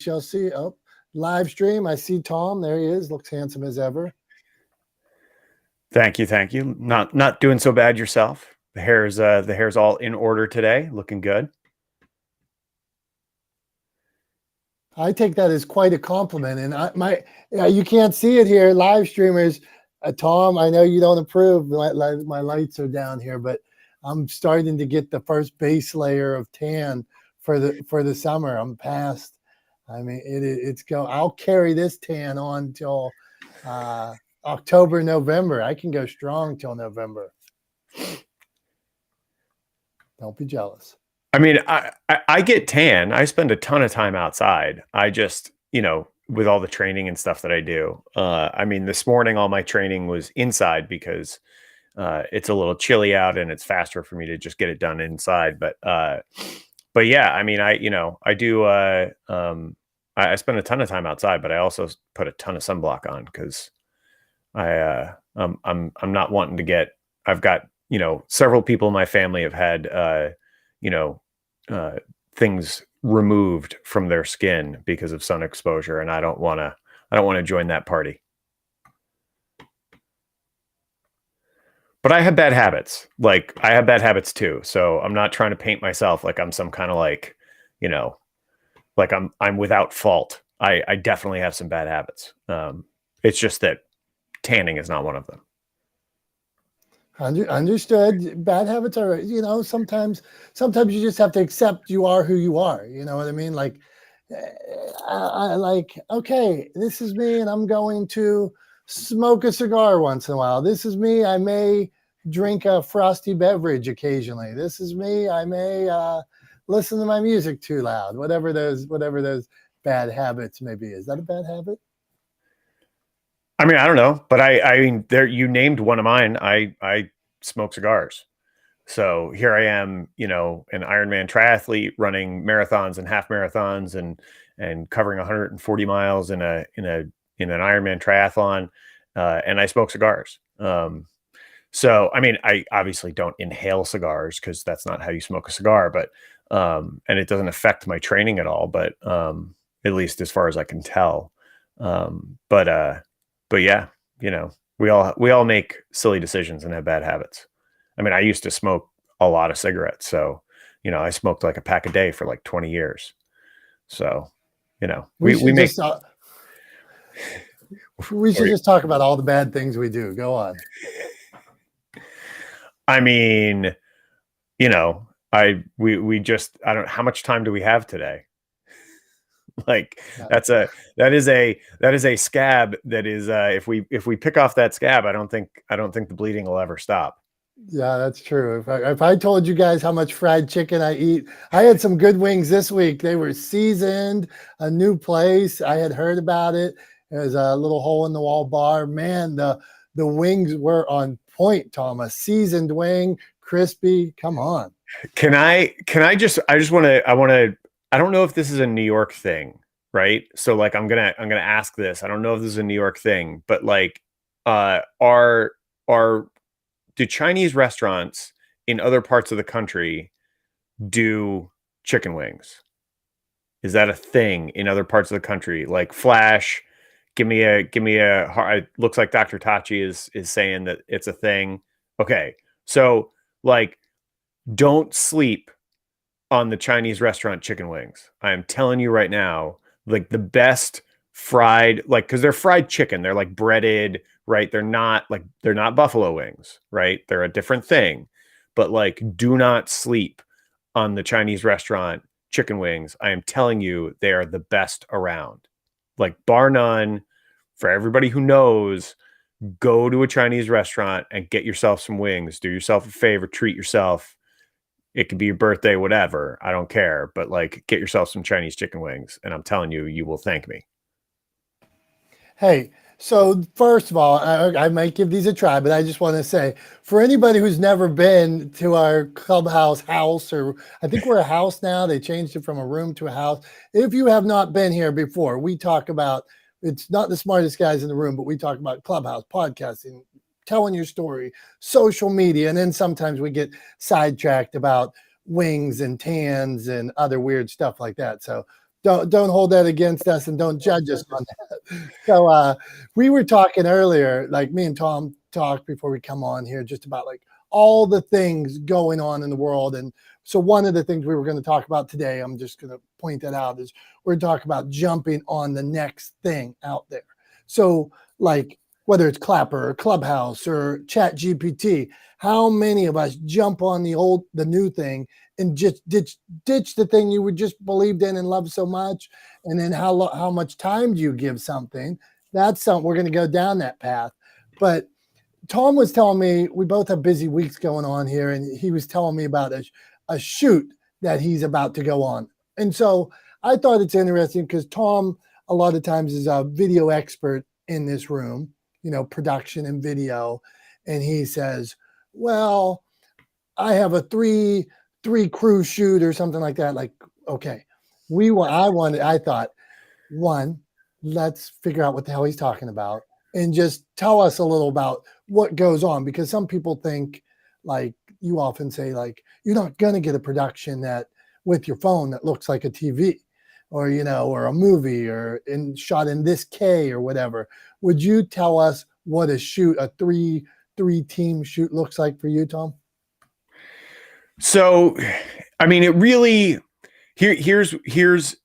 shall see. Oh, live stream. I see Tom. There he is. Looks handsome as ever. Thank you. Not doing so bad yourself. The hair's all in order today, looking good. I take that as quite a compliment, and you can't see it here, live streamers. Tom, I know you don't approve. My lights are down here, but I'm starting to get the first base layer of tan for the summer. I'm past. I mean, it's go. I'll carry this tan on till October, November. I can go strong till November. Don't be jealous. I mean, I get tan. I spend a ton of time outside. I just, with all the training and stuff that I do. I mean, this morning, all my training was inside because it's a little chilly out and it's faster for me to just get it done inside. But yeah, I mean, I do, I spend a ton of time outside, but I also put a ton of sunblock on because I'm not wanting to get, I've got, several people in my family have had, things removed from their skin because of sun exposure, and I don't want to join that party. But I have bad habits. Like, I have bad habits too. So I'm not trying to paint myself like I'm some kind of like I'm without fault. I definitely have some bad habits. It's just that tanning is not one of them. Understood. Bad habits are, sometimes you just have to accept you are who you are. You know what I mean? Like, okay, this is me, and I'm going to smoke a cigar once in a while. This is me. I may drink a frosty beverage occasionally. This is me. I may listen to my music too loud. Whatever those bad habits may be. Is that a bad habit? I mean, I don't know, but I mean, you named one of mine. I smoke cigars. So here I am, an Ironman triathlete running marathons and half marathons and covering 140 miles in an Ironman triathlon. And I smoke cigars. So, I mean, I obviously don't inhale cigars because that's not how you smoke a cigar, but, and it doesn't affect my training at all, but, at least as far as I can tell. But yeah, we all make silly decisions and have bad habits. I mean, I used to smoke a lot of cigarettes. So, I smoked like a pack a day for like 20 years. So, we should just talk about all the bad things we do. Go on. I mean, how much time do we have today? Like, that is a scab that is, if we pick off that scab, I don't think the bleeding will ever stop. Yeah, that's true. If I told you guys how much fried chicken I eat, I had some good wings this week. They were seasoned, a new place. I had heard about it. There's a little hole in the wall bar. Man, the wings were on point, Tom. A seasoned wing, crispy. Come on. I don't know if this is a New York thing, right? So like, I'm gonna ask this. I don't know if this is a New York thing, but like, do Chinese restaurants in other parts of the country do chicken wings? Is that a thing in other parts of the country? Like, Flash, give me a. It looks like Dr. Tachi is saying that it's a thing. Okay, so like, don't sleep on the Chinese restaurant chicken wings. I am telling you right now, like, the best fried, like, because they're fried chicken, they're like breaded, right? They're not buffalo wings, right? They're a different thing. But like, do not sleep on the Chinese restaurant chicken wings. I am telling you, they are the best around. Like, bar none. For everybody who knows, go to a Chinese restaurant and get yourself some wings. Do yourself a favor, treat yourself. It could be your birthday, whatever. I don't care. But like, get yourself some Chinese chicken wings. And I'm telling you, you will thank me. Hey, so first of all, I might give these a try, but I just want to say, for anybody who's never been to our clubhouse house, or I think we're a house now, they changed it from a room to a house. If you have not been here before, we talk about, it's not the smartest guys in the room, but we talk about clubhouse, podcasting, telling your story, social media, and then sometimes we get sidetracked about wings and tans and other weird stuff like that. So don't hold that against us and don't judge us on that. So we were talking earlier, like me and Tom talked before we come on here, just about like all the things going on in the world. And so one of the things we were going to talk about today, I'm just going to point that out, is we're going to talk about jumping on the next thing out there. So like whether it's Clapper or Clubhouse or Chat GPT, how many of us jump on the new thing and just ditch the thing you would just believed in and loved so much? And then how much time do you give something? That's something we're going to go down that path. But Tom was telling me, we both have busy weeks going on here, and he was telling me about a shoot that he's about to go on. And so I thought it's interesting because Tom a lot of times is a video expert in this room, production and video. And he says, well, I have a three crew shoot or something like that. Like, okay, I thought, one, let's figure out what the hell he's talking about and just tell us a little about what goes on, because some people think, like you often say, like, you're not going to get a production that with your phone that looks like a TV or, or a movie or shot in this K or whatever. Would you tell us what a shoot, a three team shoot looks like for you, Tom? So, I mean, it really, here's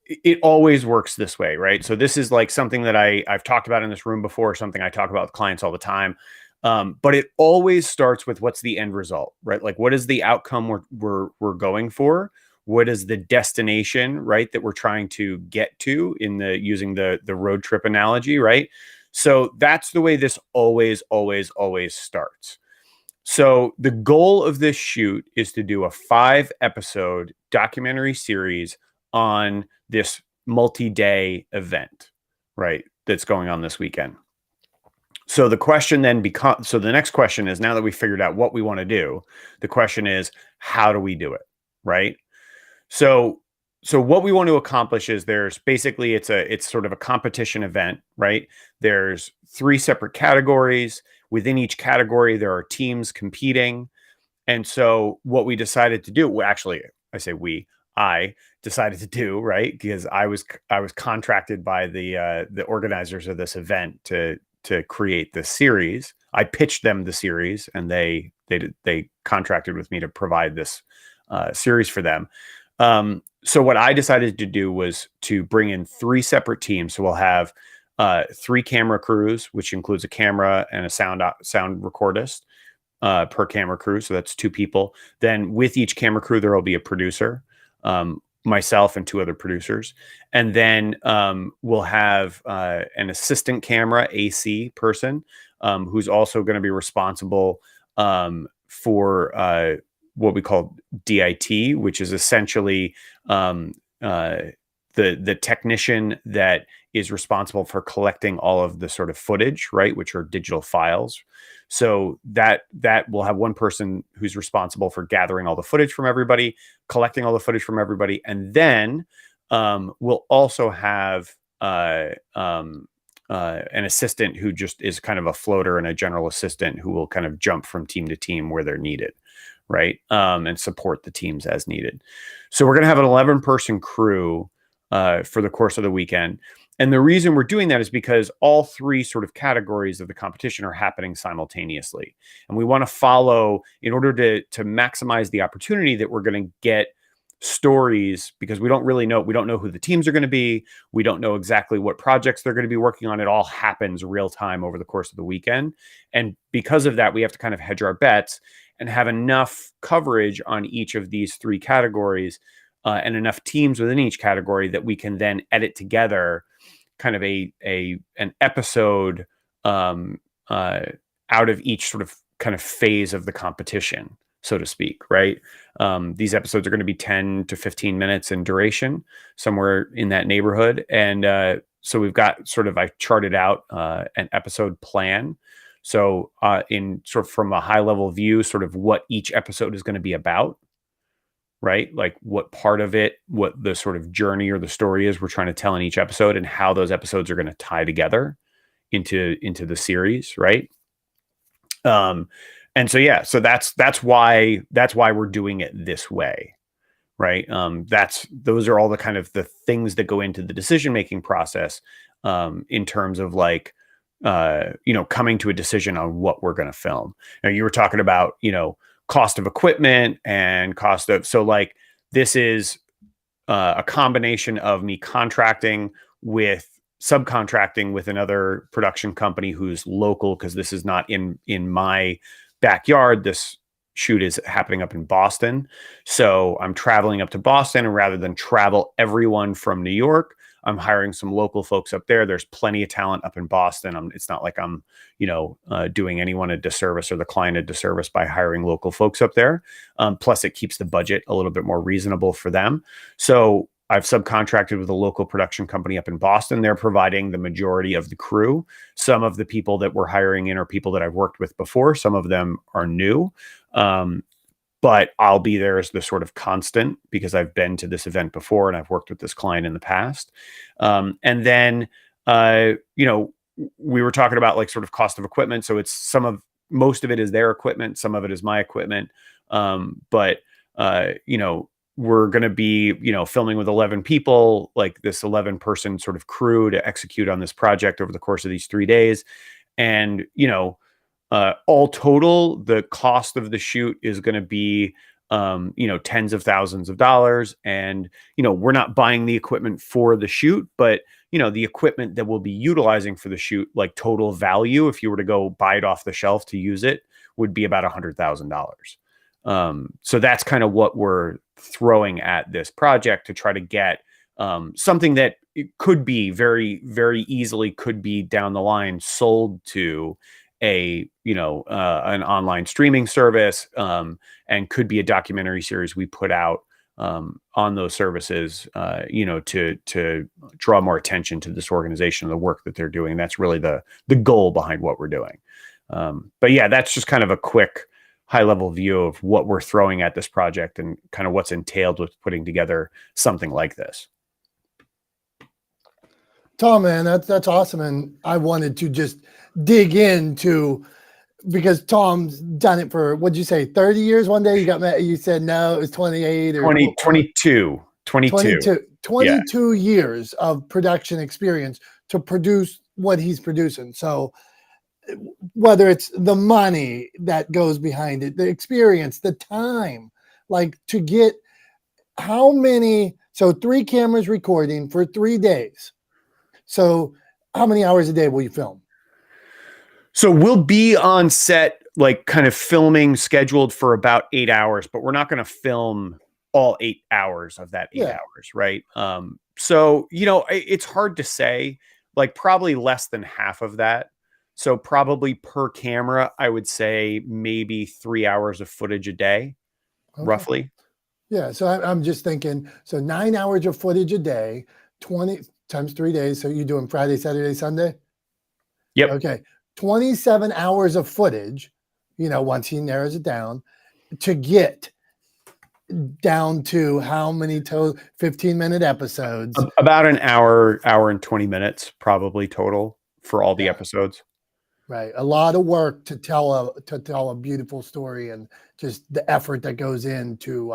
it always works this way, right? So this is like something that I've talked about in this room before, something I talk about with clients all the time. But it always starts with what's the end result, right? Like, what is the outcome we're going for? What is the destination, right, that we're trying to get to using the road trip analogy, right? So that's the way this always starts. So the goal of this shoot is to do a 5-episode documentary series on this multi-day event, right, that's going on this weekend. So the question then so the next question is, now that we figured out what we want to do, the question is, how do we do it, right? So what we want to accomplish is it's sort of a competition event, right? There's 3 separate categories. Within each category, there are teams competing. And so what we decided to do, actually, I decided to do, right? Because I was contracted by the organizers of this event to create this series. I pitched them the series, and they contracted with me to provide this series for them. So what I decided to do was to bring in 3 separate teams. So we'll have 3 camera crews, which includes a camera and a sound recordist per camera crew. So that's 2 people. Then with each camera crew, there will be a producer, myself and 2 other producers. And then we'll have an assistant camera AC person who's also going to be responsible for what we call DIT, which is essentially the technician that is responsible for collecting all of the sort of footage, right, which are digital files. So that will have one person who's responsible for gathering all the footage from everybody, collecting all the footage from everybody, and then we'll also have an assistant who just is kind of a floater, and a general assistant who will kind of jump from team to team where they're needed, right, and support the teams as needed. So we're going to have an 11-person crew for the course of the weekend. And the reason we're doing that is because all 3 sort of categories of the competition are happening simultaneously. And we want to follow, in order to maximize the opportunity that we're going to get stories, because we don't know who the teams are going to be. We don't know exactly what projects they're going to be working on. It all happens real time over the course of the weekend. And because of that, we have to kind of hedge our bets and have enough coverage on each of these 3 categories and enough teams within each category that we can then edit together kind of an episode out of each sort of kind of phase of the competition, so to speak, right? These episodes are going to be 10 to 15 minutes in duration, somewhere in that neighborhood. And so we've got I charted out an episode plan. So in sort of from a high level view, sort of what each episode is going to be about, right? Like what part of it, what the sort of journey or the story is we're trying to tell in each episode, and how those episodes are going to tie together into the series, right? And so, yeah, so that's why we're doing it this way, right? Those are all the kind of the things that go into the decision-making process, in terms of like, coming to a decision on what we're going to film. Now, you were talking about, cost of equipment and so like, this is a combination of me subcontracting with another production company who's local, because this is not in my backyard. This shoot is happening up in Boston. So I'm traveling up to Boston, and rather than travel everyone from New York, I'm hiring some local folks up there. There's plenty of talent up in Boston. It's not like I'm, doing anyone a disservice or the client a disservice by hiring local folks up there. Plus, it keeps the budget a little bit more reasonable for them. So I've subcontracted with a local production company up in Boston. They're providing the majority of the crew. Some of the people that we're hiring in are people that I've worked with before. Some of them are new. But I'll be there as the sort of constant, because I've been to this event before and I've worked with this client in the past. And then, we were talking about like sort of cost of equipment. So it's most of it is their equipment. Some of it is my equipment. But we're going to be, filming with 11 people, like this 11-person sort of crew to execute on this project over the course of these 3 days. And, all total, the cost of the shoot is going to be, tens of thousands of dollars. And, we're not buying the equipment for the shoot, but, the equipment that we'll be utilizing for the shoot, like total value, if you were to go buy it off the shelf to use it, would be about $100,000. So that's kind of what we're throwing at this project to try to get something that it could be very, very easily could be down the line sold to an online streaming service, and could be a documentary series we put out on those services, to draw more attention to this organization and the work that they're doing. That's really the goal behind what we're doing. But yeah, that's just kind of a quick high-level view of what we're throwing at this project and kind of what's entailed with putting together something like this. Tom, man, that's awesome. And I wanted to just dig into, because Tom's done it for, what'd you say, 30 years? One day you got mad, you said no, it was 28 or 22 22 years of production experience to produce what he's producing. So whether it's the money that goes behind it, the experience, the time, like to get so 3 cameras recording for 3 days. So how many hours a day will you film? So we'll be on set, like kind of filming scheduled for about 8 hours, but we're not going to film all 8 hours of that 8 hours. Right. So, it's hard to say, like probably less than half of that. So probably per camera, I would say maybe 3 hours of footage a day, roughly. Yeah. So I'm just thinking, so 9 hours of footage a day, 20 times 3 days. So you're doing Friday, Saturday, Sunday? Yep. Okay. 27 hours of footage, once he narrows it down, to get down to how many 15-minute episodes? About an hour and 20 minutes probably total for all the episodes. Right. A lot of work to tell a beautiful story, and just the effort that goes into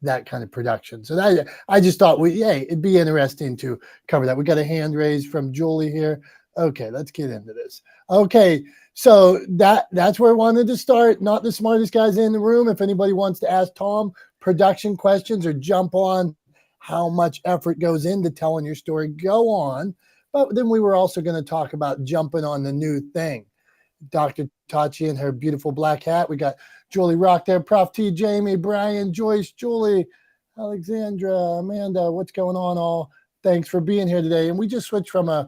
that kind of production. So I just thought it'd be interesting to cover that. We got a hand raised from Julie here. Okay, let's get into this. Okay, so that's where I wanted to start. Not the smartest guys in the room. If anybody wants to ask Tom production questions or jump on how much effort goes into telling your story, go on. But then we were also going to talk about jumping on the new thing. Dr. Tachi and her beautiful black hat. We got Julie Rock there, Prof T, Jamie, Brian, Joyce, Julie, Alexandra, Amanda. What's going on all? Thanks for being here today. And we just switched from a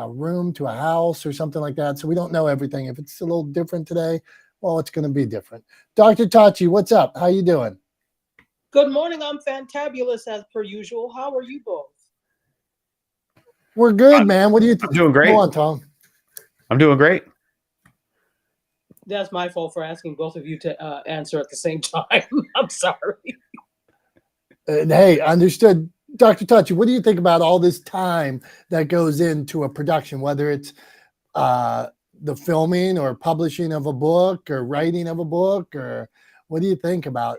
room to a house or something like that. So we don't know everything. If it's a little different today, well, it's going to be different. Dr. Tachi, what's up? How you doing? Good morning. I'm fantabulous as per usual. How are you both? We're good, man. What do you think? I'm doing great. Go on, Tom. I'm doing great. That's my fault for asking both of you to answer at the same time. I'm sorry. Hey, understood. Dr. Tachi, what do you think about all this time that goes into a production, whether it's the filming or publishing of a book or writing of a book, or what do you think about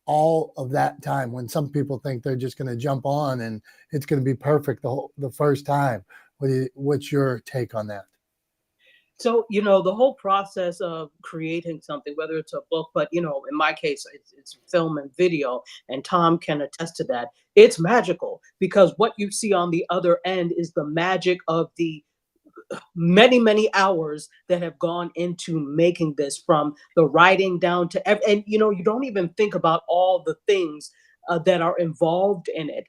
all of that time when some people think they're just going to jump on and it's going to be perfect the first time. What's your take on that? So, the whole process of creating something, whether it's a book, but, in my case, it's film and video, and Tom can attest to that. It's magical because what you see on the other end is the magic of the many, many hours that have gone into making this, from the writing down to and you don't even think about all the things that are involved in it,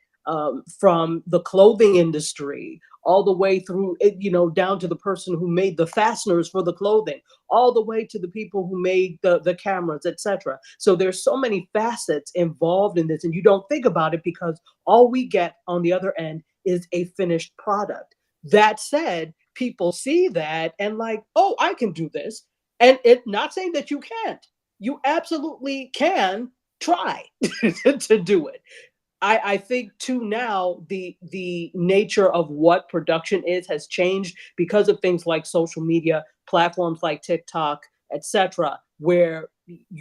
from the clothing industry all the way through it, down to the person who made the fasteners for the clothing, all the way to the people who made the cameras, etc. So there's so many facets involved in this, and you don't think about it because all we get on the other end is a finished product. That said, people see that and like, oh, I can do this. And it not saying that you can't. You absolutely can try to do it. I think too now the nature of what production is has changed because of things like social media, platforms like TikTok, etc., where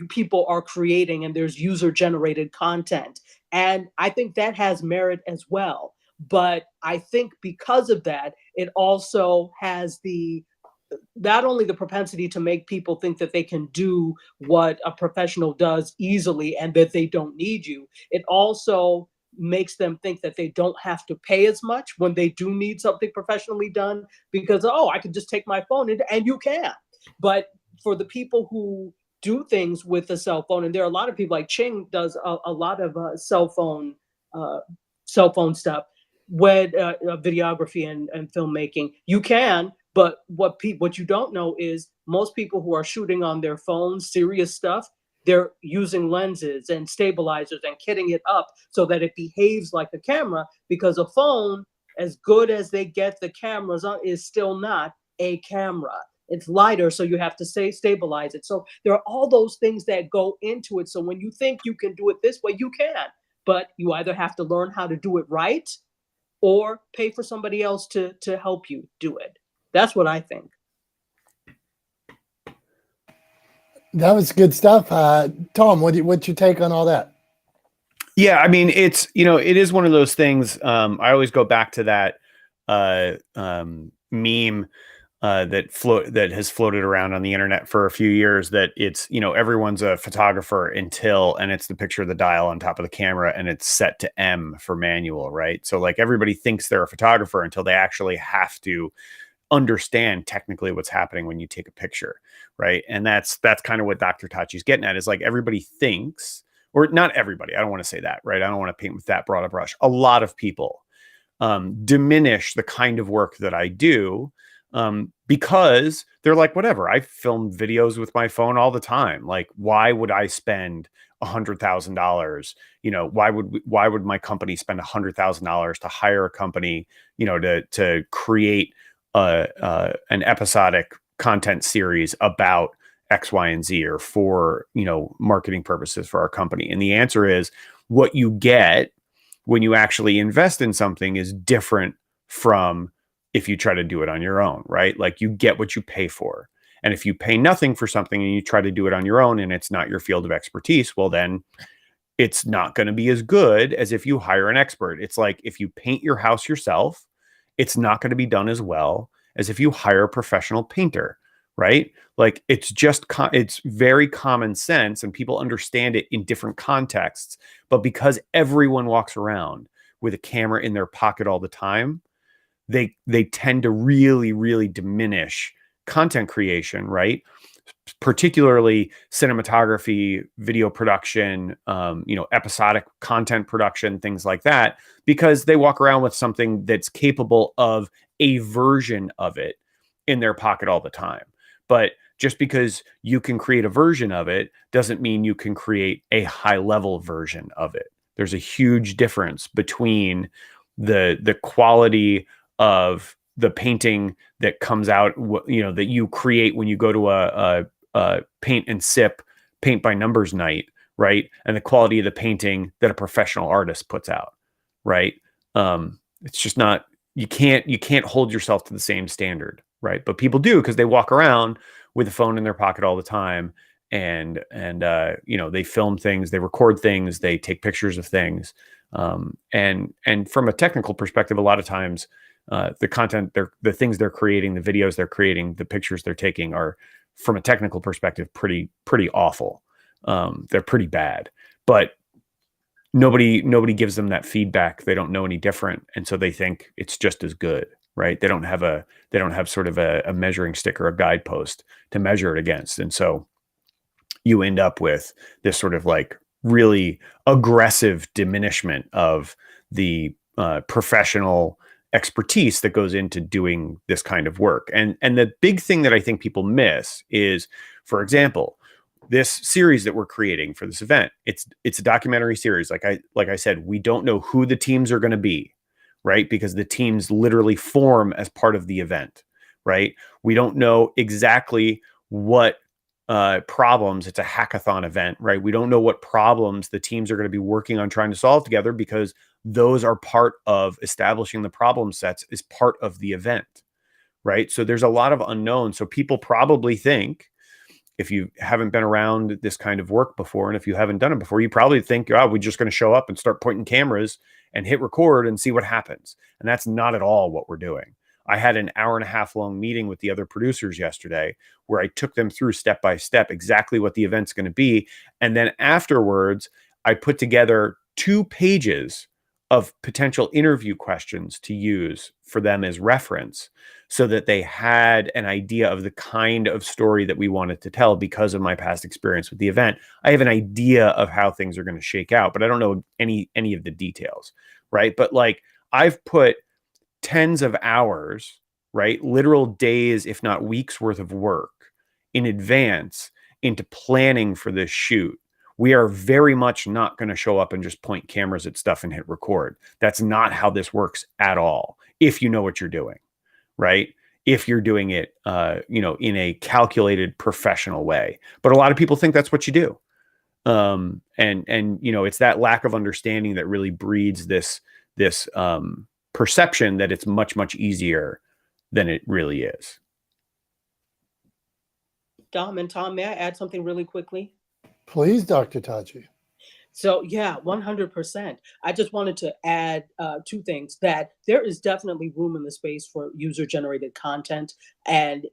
people are creating and there's user generated content. And I think that has merit as well. But I think because of that, it also has the not only the propensity to make people think that they can do what a professional does easily and that they don't need you, it also makes them think that they don't have to pay as much when they do need something professionally done because, oh, I can just take my phone and you can. But for the people who do things with a cell phone, and there are a lot of people like Ching does a lot of uh, cell phone stuff with videography and filmmaking. You can, but what you don't know is most people who are shooting on their phones, serious stuff, they're using lenses and stabilizers and kitting it up so that it behaves like a camera, because a phone, as good as they get the cameras on, is still not a camera. It's lighter, so you have to stabilize it. So there are all those things that go into it. So when you think you can do it this way, you can, but you either have to learn how to do it right or pay for somebody else to help you do it. That's what I think. That was good stuff. Tom, what's your take on all that? Yeah, I mean, it's, it is one of those things. I always go back to that meme that has floated around on the internet for a few years, that it's, everyone's a photographer and it's the picture of the dial on top of the camera and it's set to M for manual, right? So like everybody thinks they're a photographer until they actually have to understand technically what's happening when you take a picture, right? And that's kind of what Dr. Tachi's getting at, is like everybody thinks, or not everybody, I don't want to say that, right? I don't want to paint with that broad a brush. A lot of people diminish the kind of work that I do because they're like, whatever, I film videos with my phone all the time. Like, why would I spend $100,000? Why would my company spend $100,000 to hire a company, to create an episodic content series about X, Y, and Z, or for, marketing purposes for our company? And the answer is, what you get when you actually invest in something is different from if you try to do it on your own, right? Like, you get what you pay for. And if you pay nothing for something and you try to do it on your own and it's not your field of expertise, well, then it's not going to be as good as if you hire an expert. It's like if you paint your house yourself, it's not going to be done as well as if you hire a professional painter, right? Like, it's just, it's very common sense, and people understand it in different contexts. But because everyone walks around with a camera in their pocket all the time, they tend to really, really diminish content creation, right? Particularly cinematography, video production, episodic content production, things like that, because they walk around with something that's capable of a version of it in their pocket all the time. But just because you can create a version of it doesn't mean you can create a high level version of it. There's a huge difference between the quality of the painting that comes out, that you create when you go to a paint and sip, paint by numbers night, right? And the quality of the painting that a professional artist puts out, right? It's just not, you can't hold yourself to the same standard, right? But people do, because they walk around with a phone in their pocket all the time, you know, they film things, they record things, they take pictures of things. And from a technical perspective, a lot of times the content, the things they're creating, the videos they're creating, the pictures they're taking are, from a technical perspective, pretty awful. They're pretty bad, but nobody gives them that feedback. They don't know any different, and so they think it's just as good, right? They don't have sort of a measuring stick or a guidepost to measure it against, and so you end up with this sort of like really aggressive diminishment of the professional expertise that goes into doing this kind of work. And the big thing that I think people miss is, for example, this series that we're creating for this event. It's a documentary series. Like I said, we don't know who the teams are going to be, right? Because the teams literally form as part of the event, right? We don't know exactly what problems. It's a hackathon event, right? We don't know what problems the teams are going to be working on trying to solve together, because those are part of establishing the problem sets, is part of the event, right? So there's a lot of unknowns. So people probably think, if you haven't been around this kind of work before, and if you haven't done it before, you probably think, oh, we're just going to show up and start pointing cameras and hit record and see what happens. And that's not at all what we're doing. I had an 1.5 hour long meeting with the other producers yesterday where I took them through step by step exactly what the event's going to be. And then afterwards, I put together 2 pages of potential interview questions to use for them as reference, so that they had an idea of the kind of story that we wanted to tell. Because of my past experience with the event, I have an idea of how things are going to shake out, but I don't know any of the details, right? But like, I've put tens of hours, right? Literal days, if not weeks worth of work in advance into planning for this shoot. We are very much not going to show up and just point cameras at stuff and hit record. That's not how this works at all. If you know what you're doing, right? If you're doing it, you know, in a calculated, professional way. But a lot of people think that's what you do. And you know, it's that lack of understanding that really breeds this perception that it's much easier than it really is. Dom and Tom, may I add something really quickly? Please, Dr. Tachi. So yeah, 100%. I just wanted to add 2 things: that there is definitely room in the space for user-generated content, and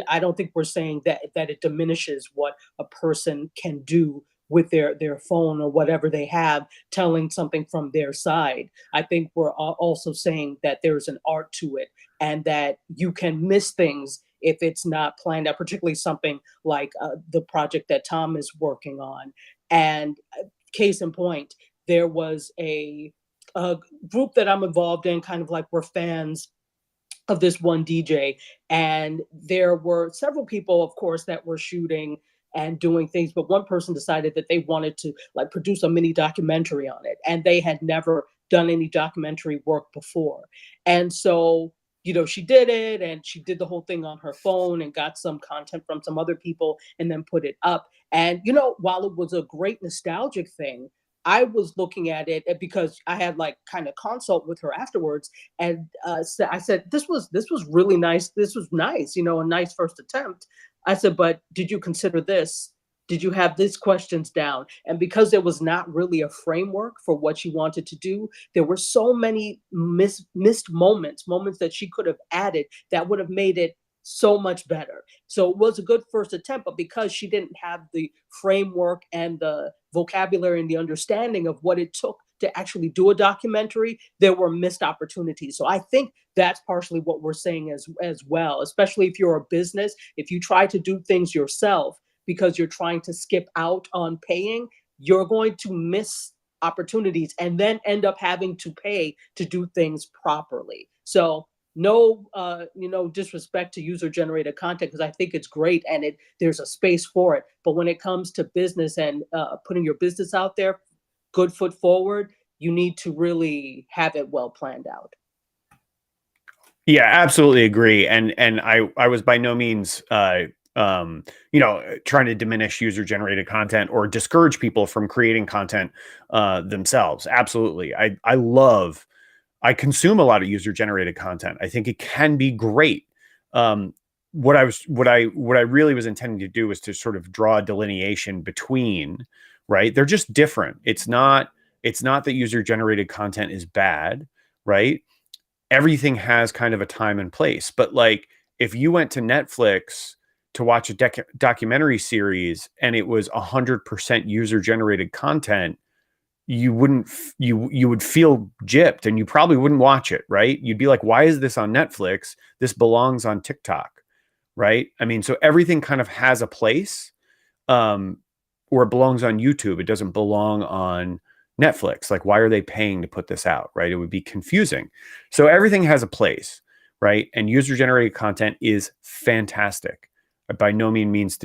I don't think we're saying that it diminishes what a person can do with their phone or whatever they have, telling something from their side. I think we're also saying that there's an art to it, and that you can miss things if it's not planned out, particularly something like the project that Tom is working on. And case in point, there was a group that I'm involved in, kind of like we're fans of this one DJ, and there were several people, of course, that were shooting and doing things, but one person decided that they wanted to like produce a mini documentary on it, and they had never done any documentary work before. And so, you know, she did it, and she did the whole thing on her phone and got some content from some other people and then put it up. And, you know, while it was a great nostalgic thing, I was looking at it because I had like kind of consult with her afterwards, and I said, this was really nice. This was nice, you know, a nice first attempt. I said, but did you consider this? Did you have these questions down? And because there was not really a framework for what she wanted to do, there were so many missed moments that she could have added that would have made it so much better. So it was a good first attempt, but because she didn't have the framework and the vocabulary and the understanding of what it took to actually do a documentary, there were missed opportunities. So I think that's partially what we're saying as well, especially if you're a business. If you try to do things yourself because you're trying to skip out on paying, you're going to miss opportunities and then end up having to pay to do things properly. So no, you know, disrespect to user-generated content, because I think it's great and there's a space for it. But when it comes to business and putting your business out there, good foot forward, you need to really have it well planned out. Yeah, absolutely agree. And I was by no means you know, trying to diminish user-generated content or discourage people from creating content themselves. Absolutely. I consume a lot of user-generated content. I think it can be great. what I really was intending to do was to sort of draw a delineation between, right? They're just different. It's not that user generated content is bad, right? Everything has kind of a time and place. But like, if you went to Netflix to watch a documentary series and it was 100% user generated content, you would feel gypped and you probably wouldn't watch it, right? You'd be like, why is this on Netflix? This belongs on TikTok, right? I mean, so everything kind of has a place, or it belongs on YouTube. It doesn't belong on Netflix. Like, why are they paying to put this out, right? It would be confusing. So everything has a place, right? And user generated content is fantastic. By no means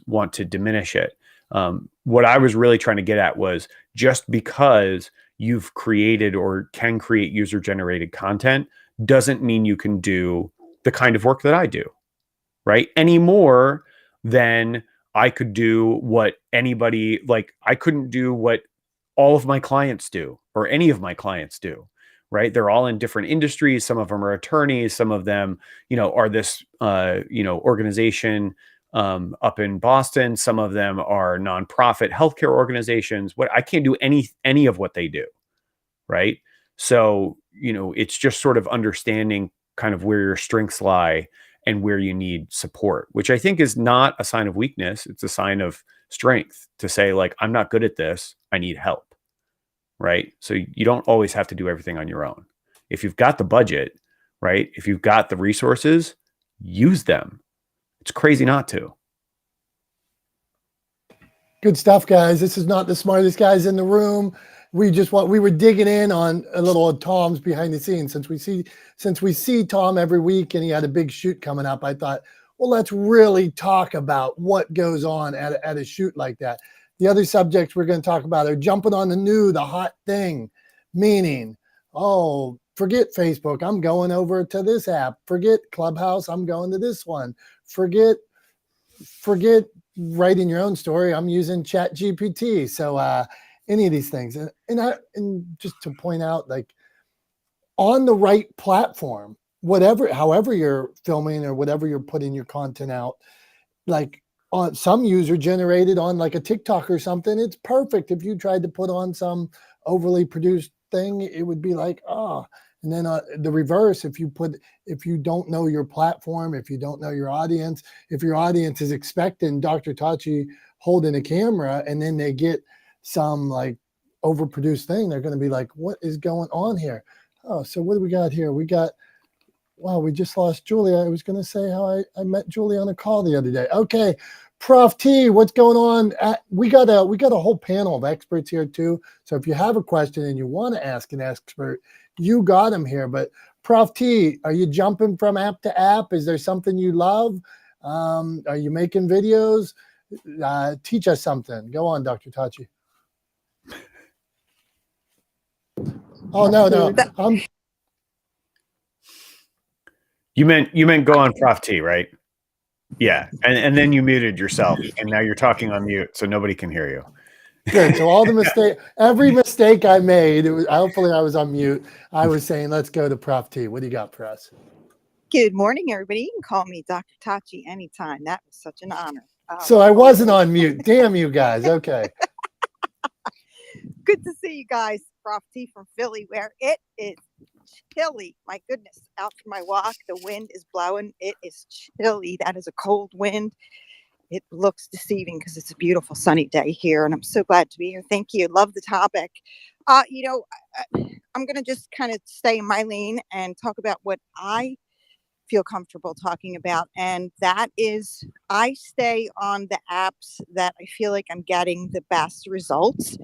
want to diminish it. What I was really trying to get at was, just because you've created or can create user generated content doesn't mean you can do the kind of work that I do, right? Any more than I could do what anybody, like, I couldn't do what all of my clients do or any of my clients do, right? They're all in different industries. Some of them are attorneys. Some of them, are this, organization up in Boston. Some of them are nonprofit healthcare organizations. I can't do any of what they do, right? So, it's just sort of understanding kind of where your strengths lie and where you need support, which I think is not a sign of weakness. It's a sign of strength to say, like, I'm not good at this. I need help, right? So you don't always have to do everything on your own. If you've got the budget, right? If you've got the resources, use them. It's crazy not to. Good stuff, guys. This is not the smartest guys in the room. We were digging in on a little of Tom's behind the scenes. Since we see Tom every week and he had a big shoot coming up, I thought, well, let's really talk about what goes on at a shoot like that. The other subjects we're going to talk about are jumping on the hot thing, meaning, oh, forget Facebook, I'm going over to this app. Forget Clubhouse, I'm going to this one. Forget writing your own story, I'm using ChatGPT. So any of these things, and just to point out, like, on the right platform, however you're filming or whatever you're putting your content out, like on some user generated on like a TikTok or something, it's perfect. If you tried to put on some overly produced thing, it would be like, oh. And then the reverse, if you don't know your platform, if you don't know your audience, if your audience is expecting Dr. Tachi holding a camera and then they get some like overproduced thing, they're going to be like, what is going on here? Oh, so what do we got here? Wow, we just lost Julia. I was going to say how I met Julia on a call the other day. Okay, Prof T, what's going on? We got a whole panel of experts here too. So if you have a question and you want to ask an expert, you got them here. But Prof T, are you jumping from app to app? Is there something you love? Are you making videos? Teach us something. Go on, Dr. Tachi. Oh, no. You meant go on Prof T, right? Yeah. And then you muted yourself and now you're talking on mute so nobody can hear you. Good. So every mistake I made, hopefully I was on mute. I was saying, let's go to Prof T. What do you got for us? Good morning, everybody. You can call me Dr. Tachi anytime. That was such an honor. So I wasn't on mute. Damn you guys. Okay. Good to see you guys. Prof T from Philly, where it is chilly. My goodness, out for my walk. The wind is blowing. It is chilly. That is a cold wind. It looks deceiving because it's a beautiful sunny day here, and I'm so glad to be here. Thank you. Love the topic. I'm going to just kind of stay in my lane and talk about what I feel comfortable talking about, and that is I stay on the apps that I feel like I'm getting the best results,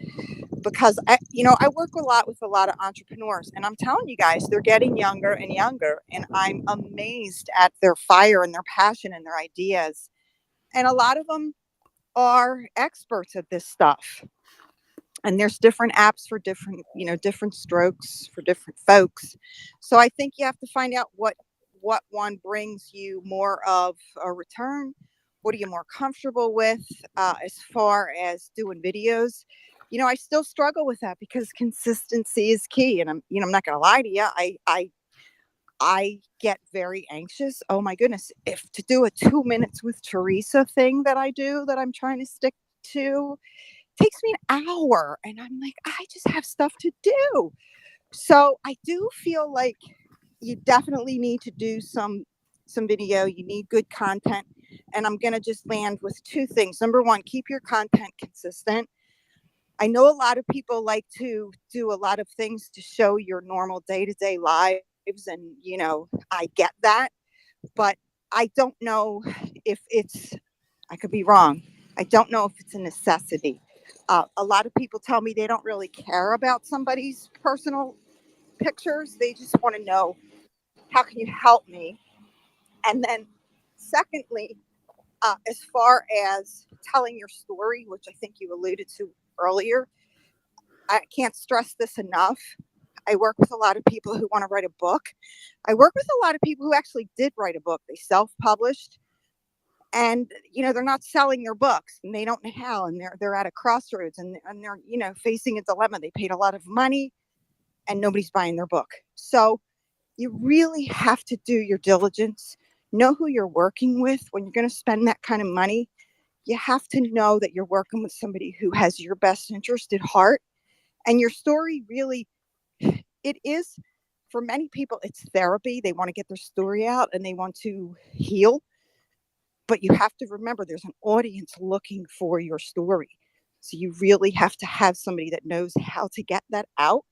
because I work a lot with a lot of entrepreneurs, and I'm telling you guys, they're getting younger and younger, and I'm amazed at their fire and their passion and their ideas. And a lot of them are experts at this stuff. And there's different apps for different strokes for different folks. So I think you have to find out what one brings you more of a return. What are you more comfortable with as far as doing videos? I still struggle with that because consistency is key. And I'm not going to lie to you. I get very anxious. Oh my goodness. If to do a 2 minutes with Teresa thing that I do that I'm trying to stick to takes me an hour. And I'm like, I just have stuff to do. So I do feel like you definitely need to do some video. You need good content. And I'm going to just land with 2 things. Number 1, keep your content consistent. I know a lot of people like to do a lot of things to show your normal day-to-day lives. And, you know, I get that. But I don't know if it's, I could be wrong. I don't know if it's a necessity. A lot of people tell me they don't really care about somebody's personal pictures. They just want to know, how can you help me? And then secondly, as far as telling your story, which I think you alluded to earlier, I can't stress this enough. I work with a lot of people who want to write a book. I work with a lot of people who actually did write a book. They self-published, and you know, they're not selling their books, and they don't know how, and they're at a crossroads, and they're, you know, facing a dilemma. They paid a lot of money and nobody's buying their book. So you really have to do your diligence. Know who you're working with. When you're going to spend that kind of money, you have to know that you're working with somebody who has your best interest at heart. And your story really, it is, for many people, it's therapy. They want to get their story out and they want to heal. But you have to remember there's an audience looking for your story. So you really have to have somebody that knows how to get that out.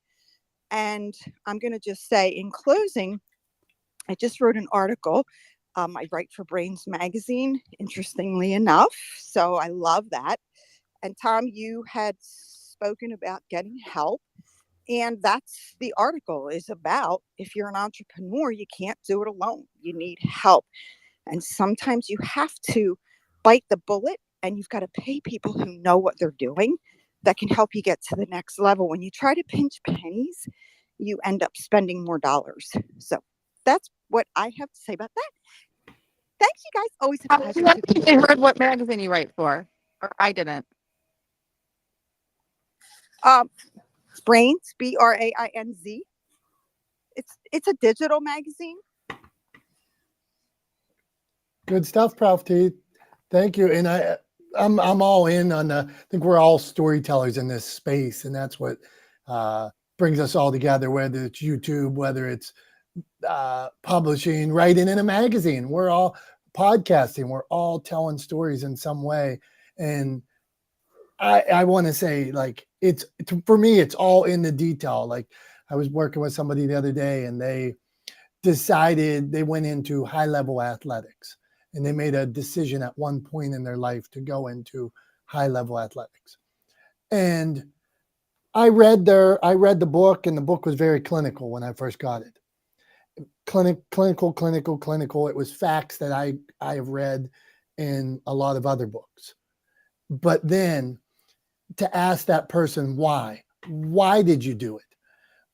And I'm going to just say, in closing, I just wrote an article. I write for Brains Magazine, interestingly enough. So I love that. And Tom, you had spoken about getting help. And that's the article is about. If you're an entrepreneur, you can't do it alone. You need help. And sometimes you have to bite the bullet, and you've got to pay people who know what they're doing that can help you get to the next level. When you try to pinch pennies, you end up spending more dollars. So that's what I have to say about that. Thanks, you guys. Always a pleasure. I read what magazine you write for, or I didn't. Brains, BRAINZ. It's a digital magazine. Good stuff, Prof T. Thank you. And I'm all in on I think we're all storytellers in this space, and that's what brings us all together, whether it's YouTube, whether it's publishing, writing in a magazine. We're all podcasting. We're all telling stories in some way. And I want to say, like, it's for me, it's all in the detail. Like, I was working with somebody the other day, and they decided they went into high-level athletics, and they made a decision at one point in their life to go into high-level athletics. And I read the book, and the book was very clinical when I first got it. Clinical. It was facts that I have read in a lot of other books. But then to ask that person, why did you do it?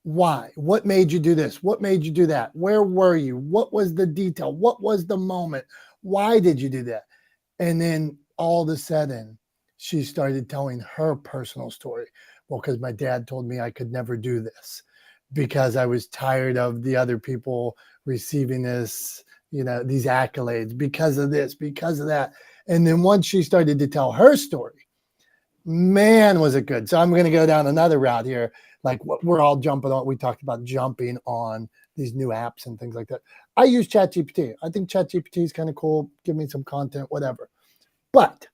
Why? What made you do this? What made you do that? Where were you? What was the detail? What was the moment? Why did you do that? And then all of a sudden, she started telling her personal story. Well, because my dad told me I could never do this because I was tired of the other people receiving this, you know, these accolades because of this, because of that. And then once she started to tell her story, man, was it good. So I'm going to go down another route here. Like, what we're all jumping on. We talked about jumping on these new apps and things like that. I use ChatGPT. I think ChatGPT is kind of cool. Give me some content, whatever. But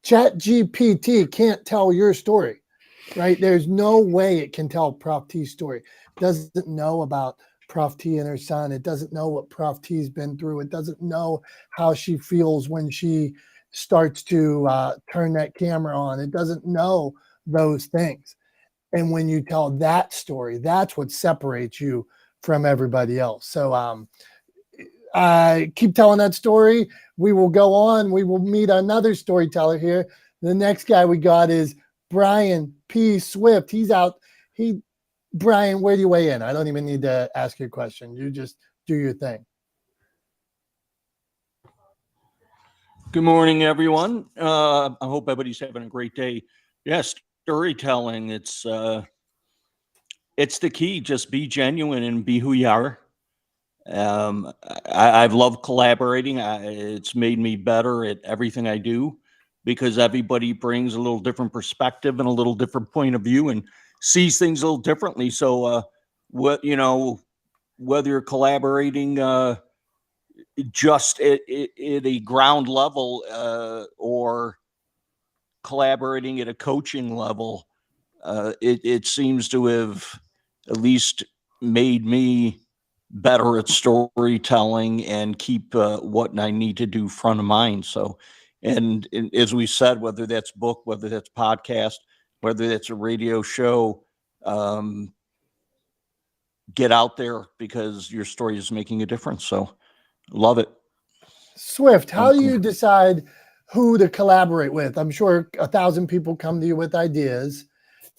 ChatGPT can't tell your story, right? There's no way it can tell Prof T's story. It doesn't know about Prof T and her son. It doesn't know what Prof T's been through. It doesn't know how she feels when she starts to turn that camera on. It doesn't know those things. And when you tell that story, that's what separates you from everybody else. So I keep telling that story. We will go on. We will meet another storyteller here. The next guy we got is Brian P. Swift. He's out. Brian, where do you weigh in? I don't even need to ask you a question. You just do your thing. Good morning, everyone. I hope everybody's having a great day. Yes, storytelling, it's the key. Just be genuine and be who you are. I've loved collaborating. It's made me better at everything I do because everybody brings a little different perspective and a little different point of view and sees things a little differently. So, whether you're collaborating just at a ground level or collaborating at a coaching level, it seems to have at least made me better at storytelling and keep what I need to do front of mind. So, and as we said, whether that's book, whether that's podcast, whether that's a radio show, get out there because your story is making a difference. So, love it. Swift, how do you decide who to collaborate with? I'm sure 1,000 people come to you with ideas,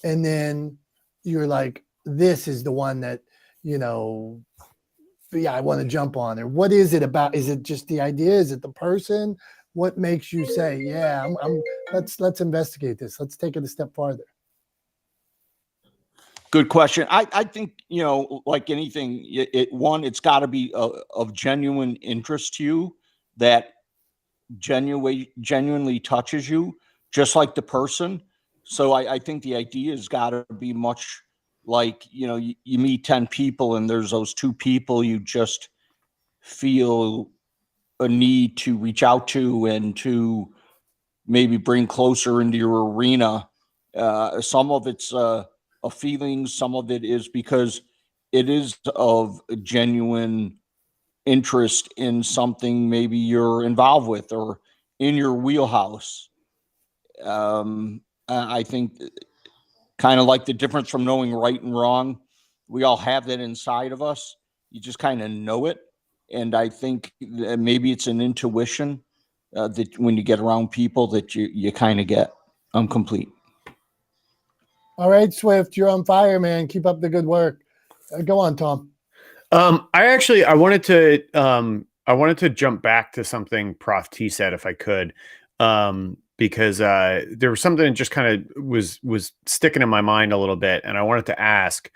and then you're like, this is the one that, I want to jump on. Or what is it about? Is it just the idea? Is it the person? What makes you say, yeah, let's investigate this. Let's take it a step farther. Good question. I think, like anything, it's got to be of genuine interest to you, that genuinely touches you, just like the person. So I think the idea has got to be much like, you meet 10 people and there's those 2 people you just feel a need to reach out to and to maybe bring closer into your arena. Some of it's a feeling, some of it is because it is of genuine interest in something maybe you're involved with or in your wheelhouse. I think kind of like the difference from knowing right and wrong, we all have that inside of us. You just kind of know it. And I think that maybe it's an intuition that when you get around people that you kind of get. I'm complete. All right, Swift, you're on fire, man. Keep up the good work. Go on, Tom. I wanted to jump back to something Prof T said, if I could, because there was something that just kind of was sticking in my mind a little bit, and I wanted to ask.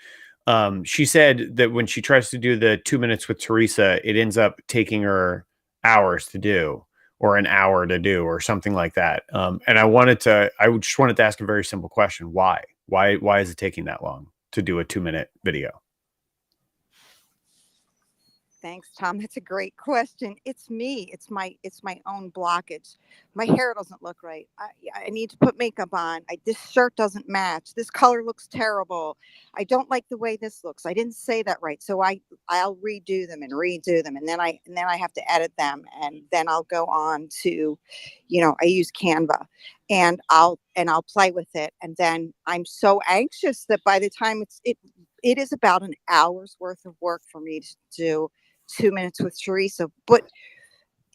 She said that when she tries to do the 2 minutes with Teresa, it ends up taking her hours to do, or an hour to do, or something like that. And I just wanted to ask a very simple question: why? Why is it taking that long to do a 2-minute video? Thanks, Tom. That's a great question. It's me. It's my own blockage. My hair doesn't look right. I need to put makeup on. This shirt doesn't match. This color looks terrible. I don't like the way this looks. I didn't say that right. So I'll redo them, and then I have to edit them, and then I'll go on to, I use Canva, and I'll play with it, and then I'm so anxious that by the time it is about an hour's worth of work for me to do 2 minutes with Teresa, but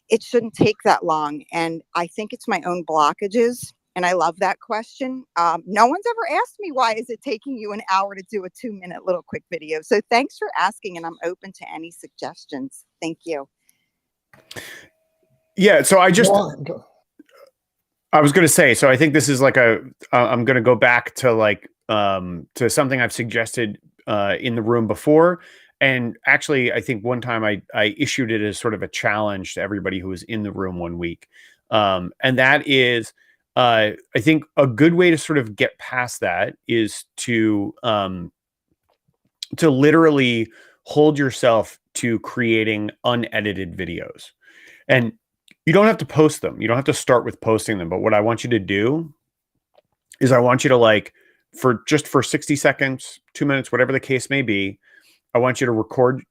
it shouldn't take that long. And I think it's my own blockages. And I love that question. No one's ever asked me, why is it taking you an hour to do a 2-minute little quick video? So thanks for asking. And I'm open to any suggestions. Thank you. Yeah. So I was going to say, so I think this is like I'm going to go back to to something I've suggested in the room before. And actually, I think one time I issued it as sort of a challenge to everybody who was in the room one week. And that is, I think a good way to sort of get past that is to literally hold yourself to creating unedited videos. And you don't have to post them. You don't have to start with posting them. But what I want you to do is I want you to for 60 seconds, 2 minutes, whatever the case may be, I want you to record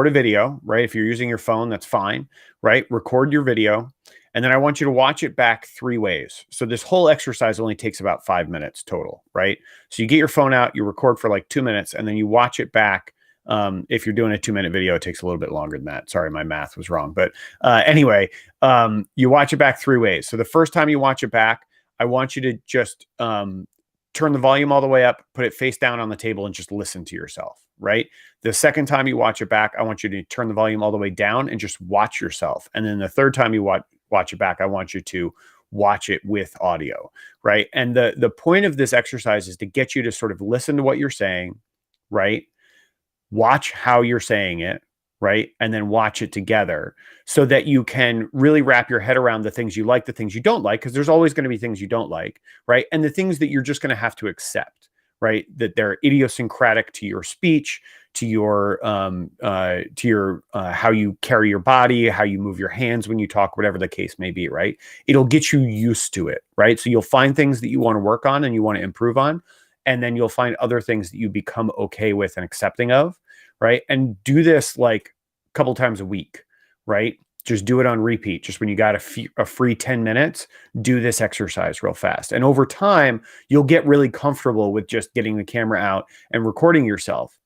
a video, right? If you're using your phone, that's fine, right? Record your video. And then I want you to watch it back 3 ways. So this whole exercise only takes about 5 minutes total, right? So you get your phone out, you record for 2 minutes, and then you watch it back. If you're doing a 2-minute video, it takes a little bit longer than that. Sorry, my math was wrong. But anyway, you watch it back 3 ways. So the first time you watch it back, I want you to just turn the volume all the way up, put it face down on the table, and just listen to yourself, right? The second time you watch it back, I want you to turn the volume all the way down and just watch yourself. And then the third time you watch it back, I want you to watch it with audio, right? And the point of this exercise is to get you to sort of listen to what you're saying, right? Watch how you're saying it, right? And then watch it together so that you can really wrap your head around the things you like, the things you don't like, because there's always going to be things you don't like, right? And the things that you're just going to have to accept, right? That they're idiosyncratic to your speech, to your how you carry your body, how you move your hands when you talk, whatever the case may be, right? It'll get you used to it, right? So you'll find things that you want to work on and you want to improve on, and then you'll find other things that you become okay with and accepting of, right? And do this like a couple times a week, right? Just do it on repeat. Just when you got a free 10 minutes, do this exercise real fast. And over time, you'll get really comfortable with just getting the camera out and recording yourself.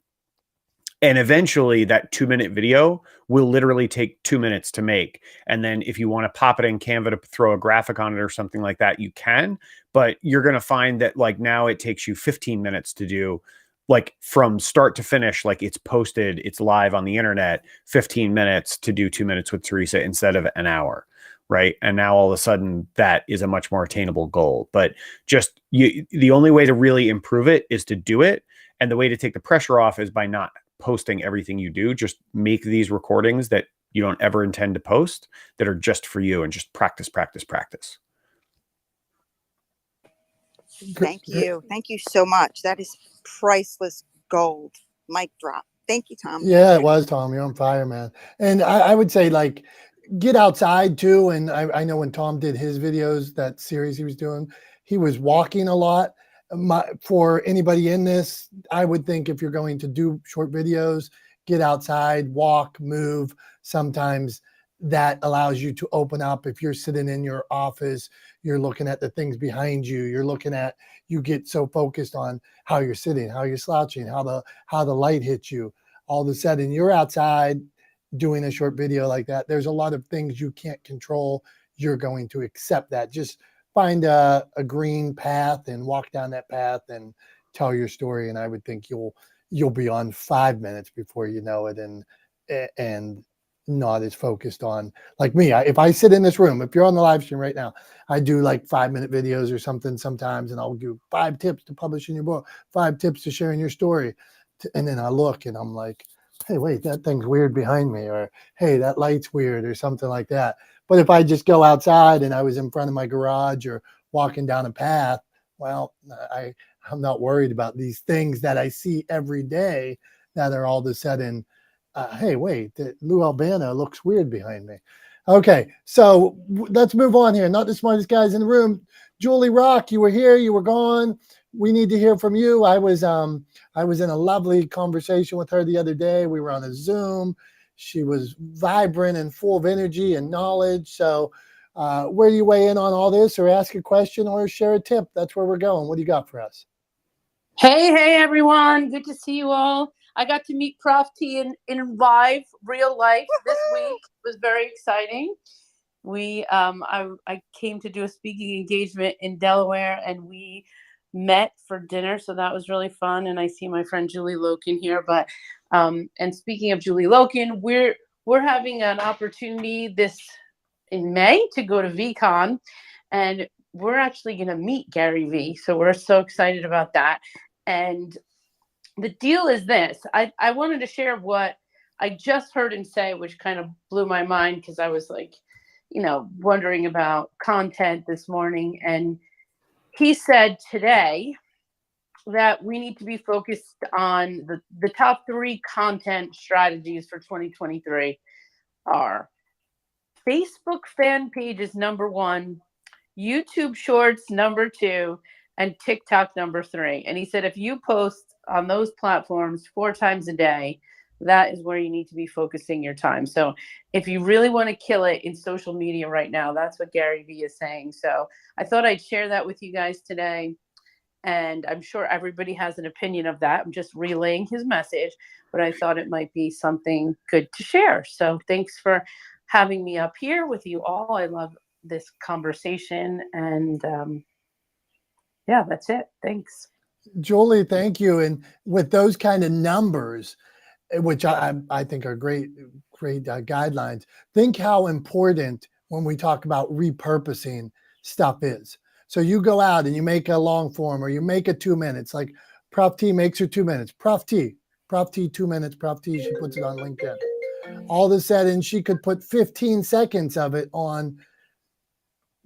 And eventually that 2-minute video will literally take 2 minutes to make. And then if you want to pop it in Canva to throw a graphic on it or something like that, you can. But you're going to find that like now it takes you 15 minutes to do, like from start to finish, like it's posted, it's live on the internet, 15 minutes to do 2 minutes with Teresa instead of an hour. Right. And now all of a sudden that is a much more attainable goal. But just the only way to really improve it is to do it. And the way to take the pressure off is by not posting everything you do. Just make these recordings that you don't ever intend to post that are just for you, and just practice, practice, practice. Thank you. Thank you so much. That is priceless gold. Mic drop. Thank you, Tom. Yeah, it was, Tom. You're on fire, man. And I would say, like, get outside too. And I know when Tom did his videos, that series he was doing, he was walking a lot. For anybody in this, I would think if you're going to do short videos, get outside, walk, move. Sometimes that allows you to open up. If you're sitting in your office, you're looking at the things behind you. You're looking at, you get so focused on how you're sitting, how you're slouching, how the light hits you. All of a sudden you're outside doing a short video like that. There's a lot of things you can't control. You're going to accept that. Just find a green path and walk down that path and tell your story. And I would think you'll be on 5 minutes before you know it, and not as focused on, like me. If I sit in this room, if you're on the live stream right now, I do like 5-minute videos or something sometimes, and I'll do 5 tips to publishing your book, 5 tips to sharing your story. And then I look and I'm like, hey, wait, that thing's weird behind me, or hey, that light's weird, or something like that. But if I just go outside and I was in front of my garage or walking down a path, well, I'm not worried about these things that I see every day that are all of a sudden, hey, wait, Lou Albano looks weird behind me. Okay, so let's move on here. Not the smartest guys in the room. Julie Rock, you were here, you were gone. We need to hear from you. I was in a lovely conversation with her the other day. We were on a Zoom. She was vibrant and full of energy and knowledge. So where do you weigh in on all this, or ask a question or share a tip? That's where we're going. What do you got for us? Hey, everyone. Good to see you all. I got to meet Prof T in live, real life this week. It was very exciting. I came to do a speaking engagement in Delaware, and we met for dinner. So that was really fun. And I see my friend Julie Loken here. But and speaking of Julie Loken, we're having an opportunity in May to go to VCon, and we're actually going to meet Gary Vee. So we're so excited about that. And the deal is this. I wanted to share what I just heard him say, which kind of blew my mind, because I was like, wondering about content this morning. And he said today that we need to be focused on the top 3 content strategies for 2023 are Facebook fan pages #1, YouTube Shorts #2, and TikTok #3. And he said if you post on those platforms 4 times a day, that is where you need to be focusing your time. So if you really want to kill it in social media right now, that's what Gary Vee is saying. So I thought I'd share that with you guys today. And I'm sure everybody has an opinion of that. I'm just relaying his message, but I thought it might be something good to share. So thanks for having me up here with you all. I love this conversation. And yeah, that's it. Thanks. Julie, thank you. And with those kind of numbers, which I think are great guidelines, think how important when we talk about repurposing stuff is. So you go out and you make a long form, or you make it 2 minutes, like Prof T makes her 2 minutes. Prof T 2 minutes, Prof T, she puts it on LinkedIn. All of a sudden, she could put 15 seconds of it on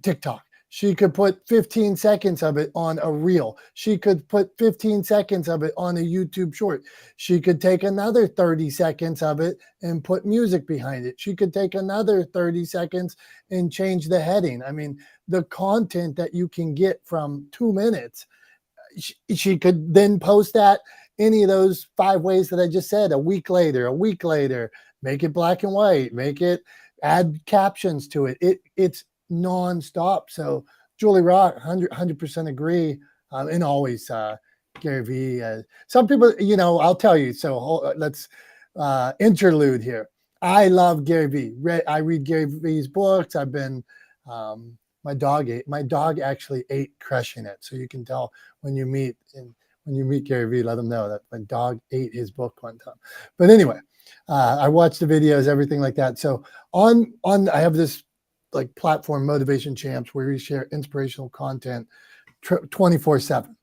TikTok. She could put 15 seconds of it on a reel. She could put 15 seconds of it on a YouTube short. She could take another 30 seconds of it and put music behind it. She could take another 30 seconds and change the heading. I mean, the content that you can get from 2 minutes, she could then post that any of those 5 ways that I just said, a week later, make it black and white, add captions to it. It's nonstop. So Julie Rock, 100% agree. And always Gary Vee. Some people, I'll tell you. So let's interlude here. I love Gary Vee. I read Gary Vee's books. I've been, my dog actually ate Crushing It. So you can tell when you meet Gary Vee, let him know that my dog ate his book one time. But anyway, I watch the videos, everything like that. So on I have this like platform, Motivation Champs, where we share inspirational content 24/7.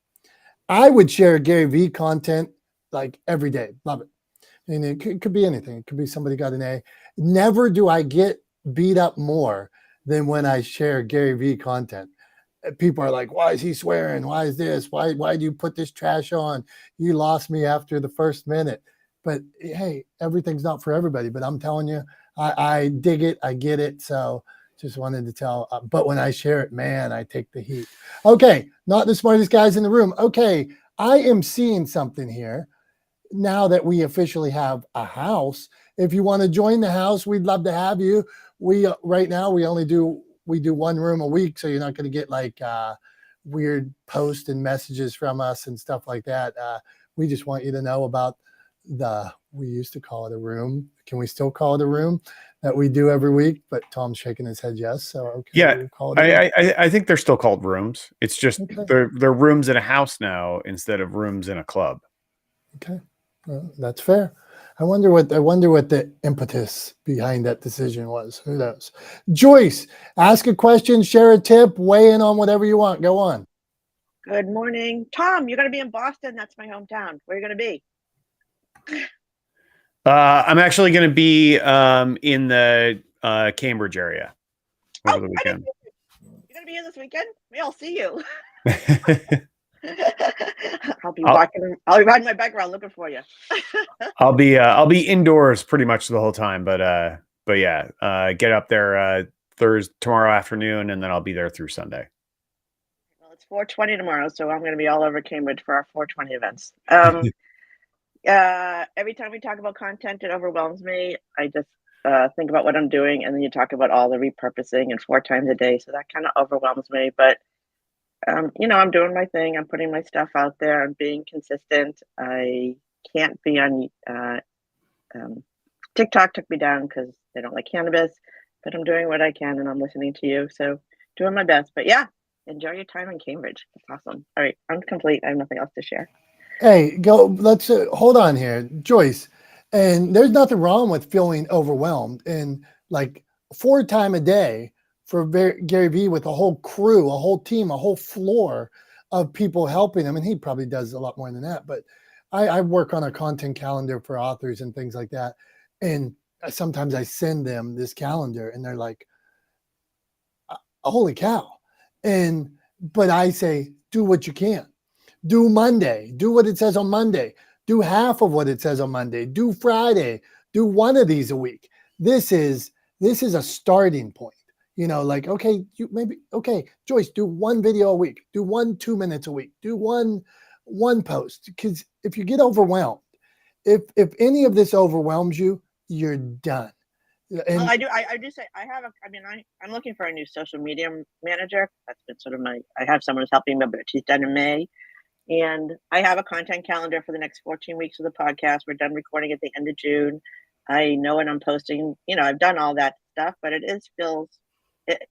I would share Gary Vee content like every day. Love it. And it could be anything. It could be somebody got an A. Never do I get beat up more than when I share Gary Vee content. People are like, why is he swearing? Why is this? Why do you put this trash on? You lost me after the first minute. But hey, everything's not for everybody. But I'm telling you, I dig it. I get it. So just wanted to tell. But when I share it, man, I take the heat. Okay, not the smartest guys in the room. Okay, I am seeing something here. Now that we officially have a house, if you want to join the house, we'd love to have you. We right now we do 1 room a week, so you're not going to get like weird posts and messages from us and stuff like that. We just want you to know about we used to call it a room. Can we still call it a room that we do every week? But Tom's shaking his head yes. So okay, yeah, we'll call it a room. I think they're still called rooms. It's just Okay. they're rooms in a house now instead of rooms in a club. Okay, well, that's fair. I wonder what the impetus behind that decision was. Who knows? Joyce, ask a question, share a tip, weigh in on whatever you want. Go on. Good morning. Tom, you're going to be in Boston. That's my hometown. Where are you going to be? I'm actually going to be in the Cambridge area over the weekend. You're going to be here this weekend? Maybe I'll see you. I'll be riding my bike around looking for you. I'll be indoors pretty much the whole time, but yeah, get up there tomorrow afternoon, and then I'll be there through Sunday. Well, it's 420 tomorrow, so I'm going to be all over Cambridge for our 420 events. Every time we talk about content, it overwhelms me. I just think about what I'm doing, and then you talk about all the repurposing and 4 times a day, so that kind of overwhelms me. But I'm doing my thing. I'm putting my stuff out there. I'm being consistent. I can't be on TikTok. Took me down because they don't like cannabis, but I'm doing what I can, and I'm listening to you. So doing my best. But yeah, enjoy your time in Cambridge. That's awesome. All right, I'm complete. I have nothing else to share. Hey, let's hold on here, Joyce. And there's nothing wrong with feeling overwhelmed. And like 4 times a day for Gary Vee with a whole crew, a whole team, a whole floor of people helping him. And he probably does a lot more than that. But I work on a content calendar for authors and things like that. And sometimes I send them this calendar and they're like, holy cow. But I say, do what you can. Do Monday. Do what it says on Monday. Do half of what it says on Monday. Do Friday. Do 1 of these a week. This is a starting point. Like, okay, Joyce, do 1 video a week. Do 1 2 minutes a week. Do one post. Because if you get overwhelmed, if any of this overwhelms you, you're done. And well, I do say I'm looking for a new social media manager. That's been sort of I have someone who's helping me, but she's done in May. And I have a content calendar for the next 14 weeks of the podcast. We're done recording at the end of June. I know when I'm posting, I've done all that stuff, but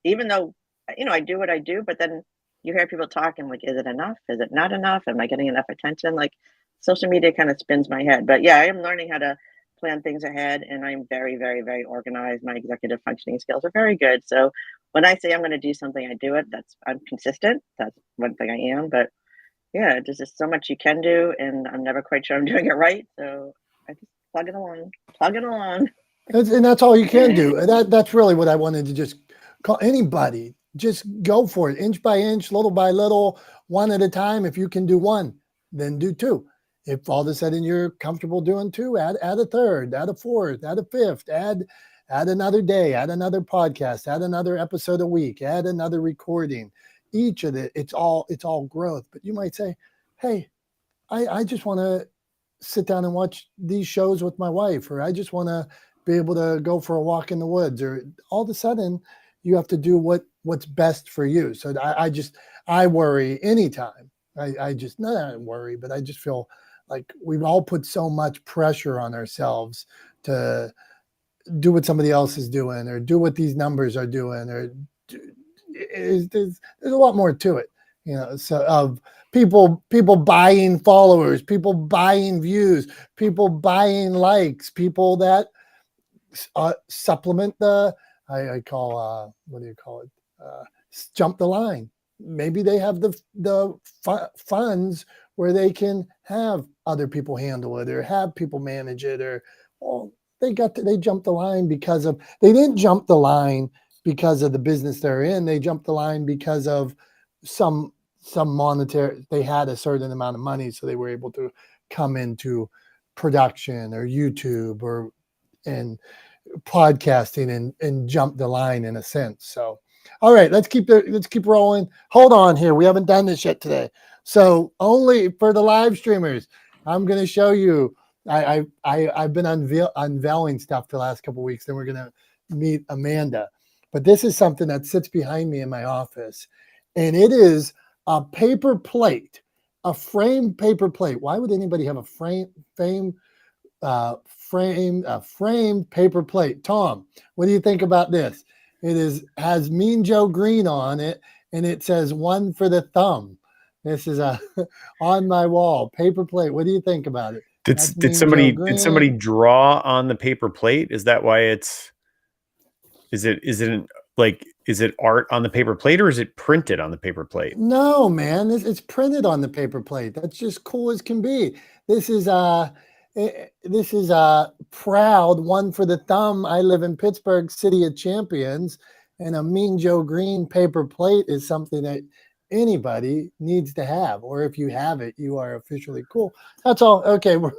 even though, I do what I do, but then you hear people talking like, is it enough? Is it not enough? Am I getting enough attention? Like social media kind of spins my head, but yeah, I am learning how to plan things ahead, and I'm very, very, very organized. My executive functioning skills are very good. So when I say I'm going to do something, I do it. I'm consistent. That's one thing I am, but yeah, there's just so much you can do, and I'm never quite sure I'm doing it right. So I just plug it along. And that's all you can do. And that's really what I wanted to just call anybody. Just go for it, inch by inch, little by little, one at a time. If you can do one, then do two. If all of a sudden you're comfortable doing two, add a third, add a fourth, add a fifth, add another day, add another podcast, add another episode a week, add another recording. Each of it's all growth. But you might say, hey, I just want to sit down and watch these shows with my wife, or I just want to be able to go for a walk in the woods, or all of a sudden you have to do what's best for you. So I worry anytime. I just not worry, but I just feel like we've all put so much pressure on ourselves to do what somebody else is doing, or do what these numbers are doing, or there's a lot more to it, so of people buying followers, people buying views, people buying likes, people that supplement I call what do you call it, jump the line. Maybe they have the funds where they can have other people handle it, or have people manage it, or they jumped the line because of, they didn't jump the line because of the business they're in. They jumped the line because of some monetary, they had a certain amount of money, so they were able to come into production or YouTube and podcasting and jump the line in a sense. So, all right, let's keep rolling. Hold on here. We haven't done this yet today. So only for the live streamers, I'm going to show you, I've been unveiling stuff the last couple of weeks. Then we're going to meet Amanda. But this is something that sits behind me in my office, and it is a paper plate, a framed paper plate. Why would anybody have a framed paper plate? Tom, what do you think about this? It has Mean Joe Green on it, and it says "one for the thumb." This is on my wall paper plate. What do you think about it? Did somebody draw on the paper plate? Is that why is it art on the paper plate, or is it printed on the paper plate? No, man, it's printed on the paper plate. That's just cool as can be. This is proud one for the thumb. I live in Pittsburgh, City of Champions, and a Mean Joe Green paper plate is something that anybody needs to have, or if you have it, you are officially cool. That's all. Okay, we're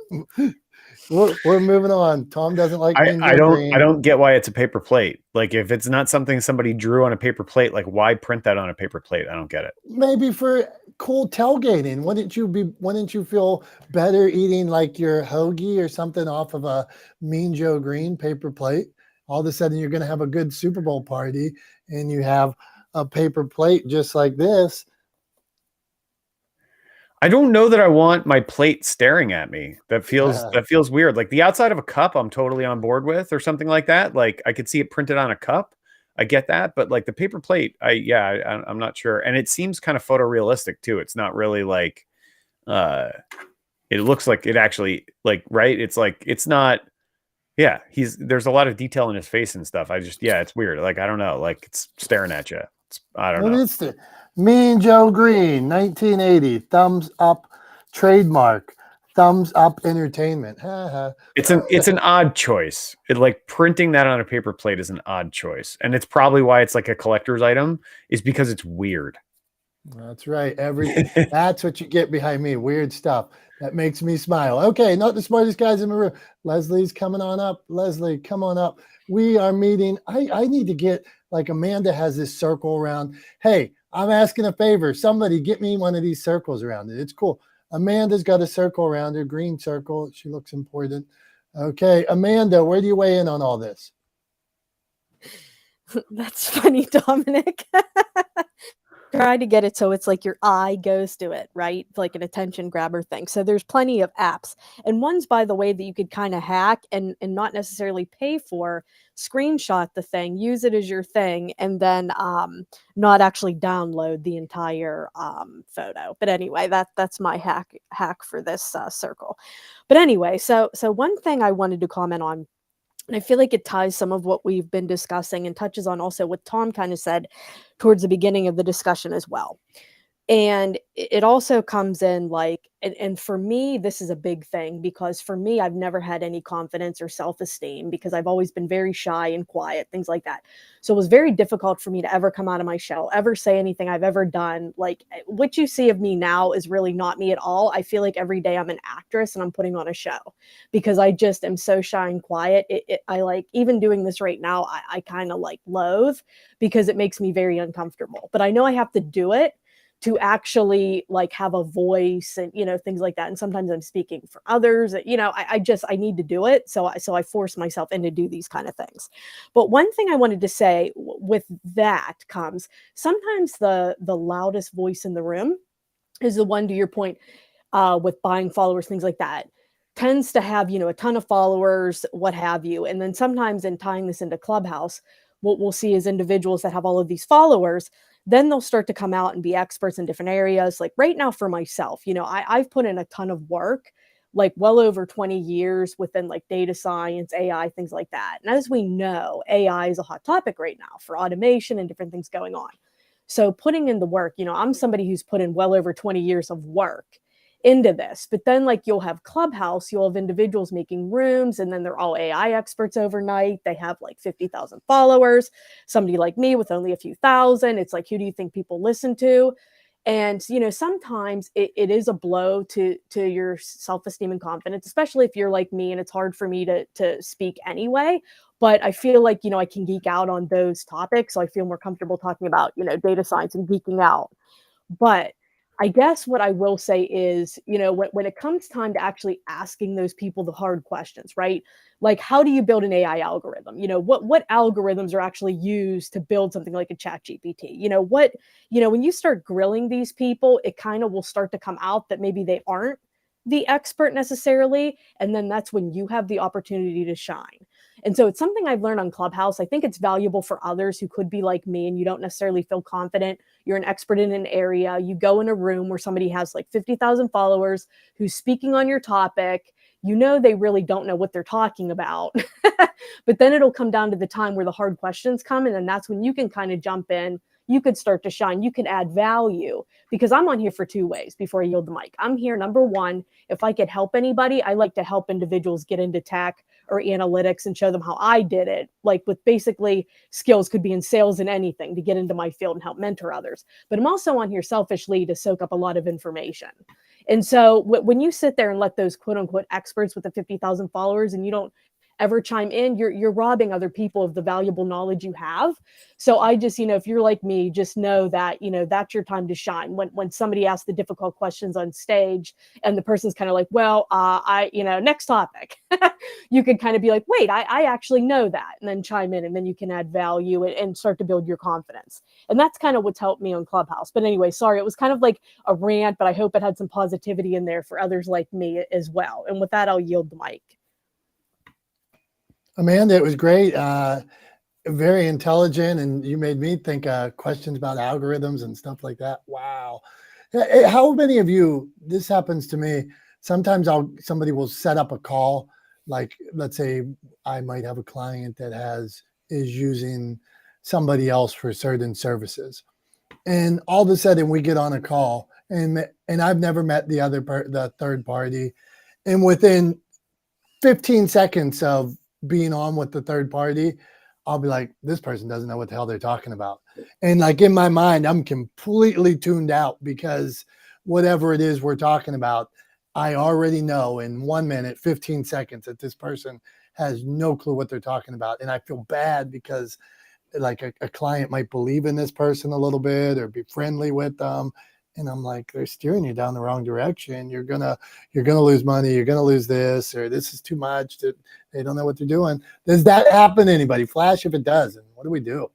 moving on. Tom doesn't like Mean Joe Green. I don't get why it's a paper plate. Like, if it's not something somebody drew on a paper plate, like, why print that on a paper plate? I don't get it. Maybe for cool tailgating. Wouldn't you feel better eating like your hoagie or something off of a Mean Joe Green paper plate? All of a sudden you're going to have a good Super Bowl party and you have a paper plate just like this. I don't know that I want my plate staring at me. That feels weird. Like, the outside of a cup, I'm totally on board with, or something like that. Like, I could see it printed on a cup. I get that, but like the paper plate, I'm not sure. And it seems kind of photorealistic too. It's not really like, it looks like it actually, like, right. It's like, it's not, there's a lot of detail in his face and stuff. It's weird. Like, I don't know, like, it's staring at you. I don't know. What is it? Mean Joe Green, 1980, thumbs up trademark, thumbs up entertainment. It's an odd choice. Like, printing that on a paper plate is an odd choice. And it's probably why it's like a collector's item, is because it's weird. That's right. That's what you get behind me. Weird stuff. That makes me smile. Okay, not the smartest guys in the room. Leslie's coming on up. Leslie, come on up. We are meeting. I need to get, like, Amanda has this circle around. Hey, I'm asking a favor. Somebody get me one of these circles around it. It's cool. Amanda's got a circle around her, green circle. She looks important. Okay, Amanda, where do you weigh in on all this? That's funny, Dominic. Try to get it so it's like your eye goes to it, right? Like an attention grabber thing. So there's plenty of apps. And ones, by the way, that you could kind of hack and not necessarily pay for. Screenshot the thing, use it as your thing, and then not actually download the entire photo. But anyway, that's my hack for this circle. But anyway, so one thing I wanted to comment on, and I feel like it ties some of what we've been discussing and touches on also what Tom kind of said towards the beginning of the discussion as well. And it also comes in like, and for me, this is a big thing because for me, I've never had any confidence or self-esteem because I've always been very shy and quiet, things like that. So it was very difficult for me to ever come out of my shell, ever say anything I've ever done. Like what you see of me now is really not me at all. I feel like every day I'm an actress and I'm putting on a show because I just am so shy and quiet. I like, even doing this right now, I kind of like loathe because it makes me very uncomfortable, but I know I have to do it to actually like have a voice and, you know, things like that. And sometimes I'm speaking for others, you know, I need to do it. So I force myself in to do these kind of things. But one thing I wanted to say with that comes sometimes the loudest voice in the room is the one, to your point, with buying followers, things like that, tends to have, you know, a ton of followers, what have you. And then sometimes in tying this into Clubhouse, what we'll see is individuals that have all of these followers, then they'll start to come out and be experts in different areas. Like right now for myself, you know, I've put in a ton of work, like well over 20 years within like data science, AI, things like that. And as we know, AI is a hot topic right now for automation and different things going on. So putting in the work, you know, I'm somebody who's put in well over 20 years of work into this. But then like you'll have Clubhouse, you'll have individuals making rooms and then they're all AI experts overnight. They have like 50,000 followers. Somebody like me with only a few thousand. It's like, who do you think people listen to? And you know, sometimes it is a blow to your self-esteem and confidence, especially if you're like me and it's hard for me to speak anyway. But I feel like, you know, I can geek out on those topics. So I feel more comfortable talking about, you know, data science and geeking out. But I guess what I will say is, you know, when it comes time to actually asking those people the hard questions, right? Like, how do you build an AI algorithm? You know, what algorithms are actually used to build something like a chat GPT? You know, when you start grilling these people, it kind of will start to come out that maybe they aren't the expert necessarily. And then that's when you have the opportunity to shine. And so it's something I've learned on Clubhouse. I think it's valuable for others who could be like me and you don't necessarily feel confident. You're an expert in an area. You go in a room where somebody has like 50,000 followers who's speaking on your topic. You know, they really don't know what they're talking about. But then it'll come down to the time where the hard questions come. And then that's when you can kind of jump in. You could start to shine. You can add value because I'm on here for two ways before I yield the mic. I'm here, number one, if I could help anybody, I like to help individuals get into tech or analytics and show them how I did it. Like with basically skills could be in sales and anything to get into my field and help mentor others. But I'm also on here selfishly to soak up a lot of information. And so when you sit there and let those quote unquote experts with the 50,000 followers and you don't ever chime in, you're robbing other people of the valuable knowledge you have. So I just, you know, if you're like me, just know that, you know, that's your time to shine. When somebody asks the difficult questions on stage and the person's kind of like, well, you know, next topic, you could kind of be like, wait, I actually know that, and then chime in, and then you can add value and start to build your confidence. And that's kind of what's helped me on Clubhouse. But anyway, sorry, it was kind of like a rant, but I hope it had some positivity in there for others like me as well. And with that, I'll yield the mic. Amanda, it was great. Very intelligent, and you made me think questions about algorithms and stuff like that. Wow. How many of you, this happens to me, sometimes somebody will set up a call, like let's say I might have a client that is using somebody else for certain services. And all of a sudden we get on a call and I've never met the third party. And within 15 seconds of being on with the third party, I'll be like, this person doesn't know what the hell they're talking about. And like in my mind, I'm completely tuned out because whatever it is we're talking about, I already know in 1 minute, 15 seconds that this person has no clue what they're talking about. And I feel bad because like a client might believe in this person a little bit or be friendly with them. And I'm like, they're steering you down the wrong direction. You're gonna lose money. You're gonna lose this, or this is too much. They don't know what they're doing. Does that happen to anybody? Flash if it does. And what do we do?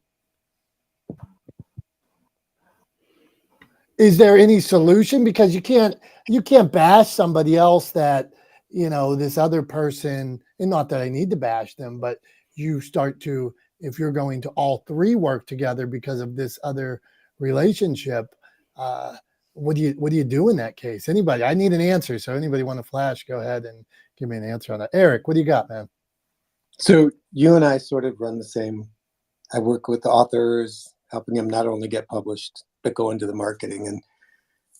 Is there any solution? Because you can't bash somebody else that, you know, this other person, and not that I need to bash them, but you start to, if you're going to all three work together because of this other relationship, what do you do in that case? Anybody? I need an answer. So anybody want to flash, go ahead and give me an answer on that. Eric, what do you got, man? So you and I sort of run the same. I work with the authors, helping them not only get published, but go into the marketing. And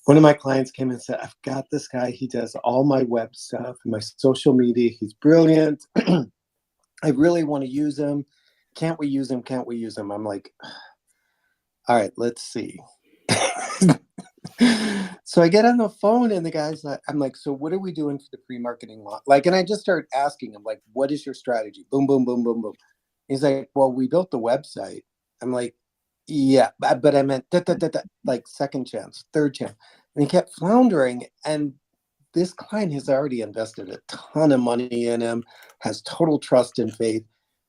one of my clients came and said, I've got this guy. He does all my web stuff, my social media. He's brilliant. I really want to use him. Can't we use him? Can't we use him? I'm like, all right, let's see. So I get on the phone and the guy's like, I'm like, so what are we doing for the pre-marketing lot? Like, and I just start asking him, like, what is your strategy? Boom, boom, boom, boom, boom. He's like, well, we built the website. I'm like, yeah, but I meant like second chance, third chance. And he kept floundering. And this client has already invested a ton of money in him, has total trust and faith.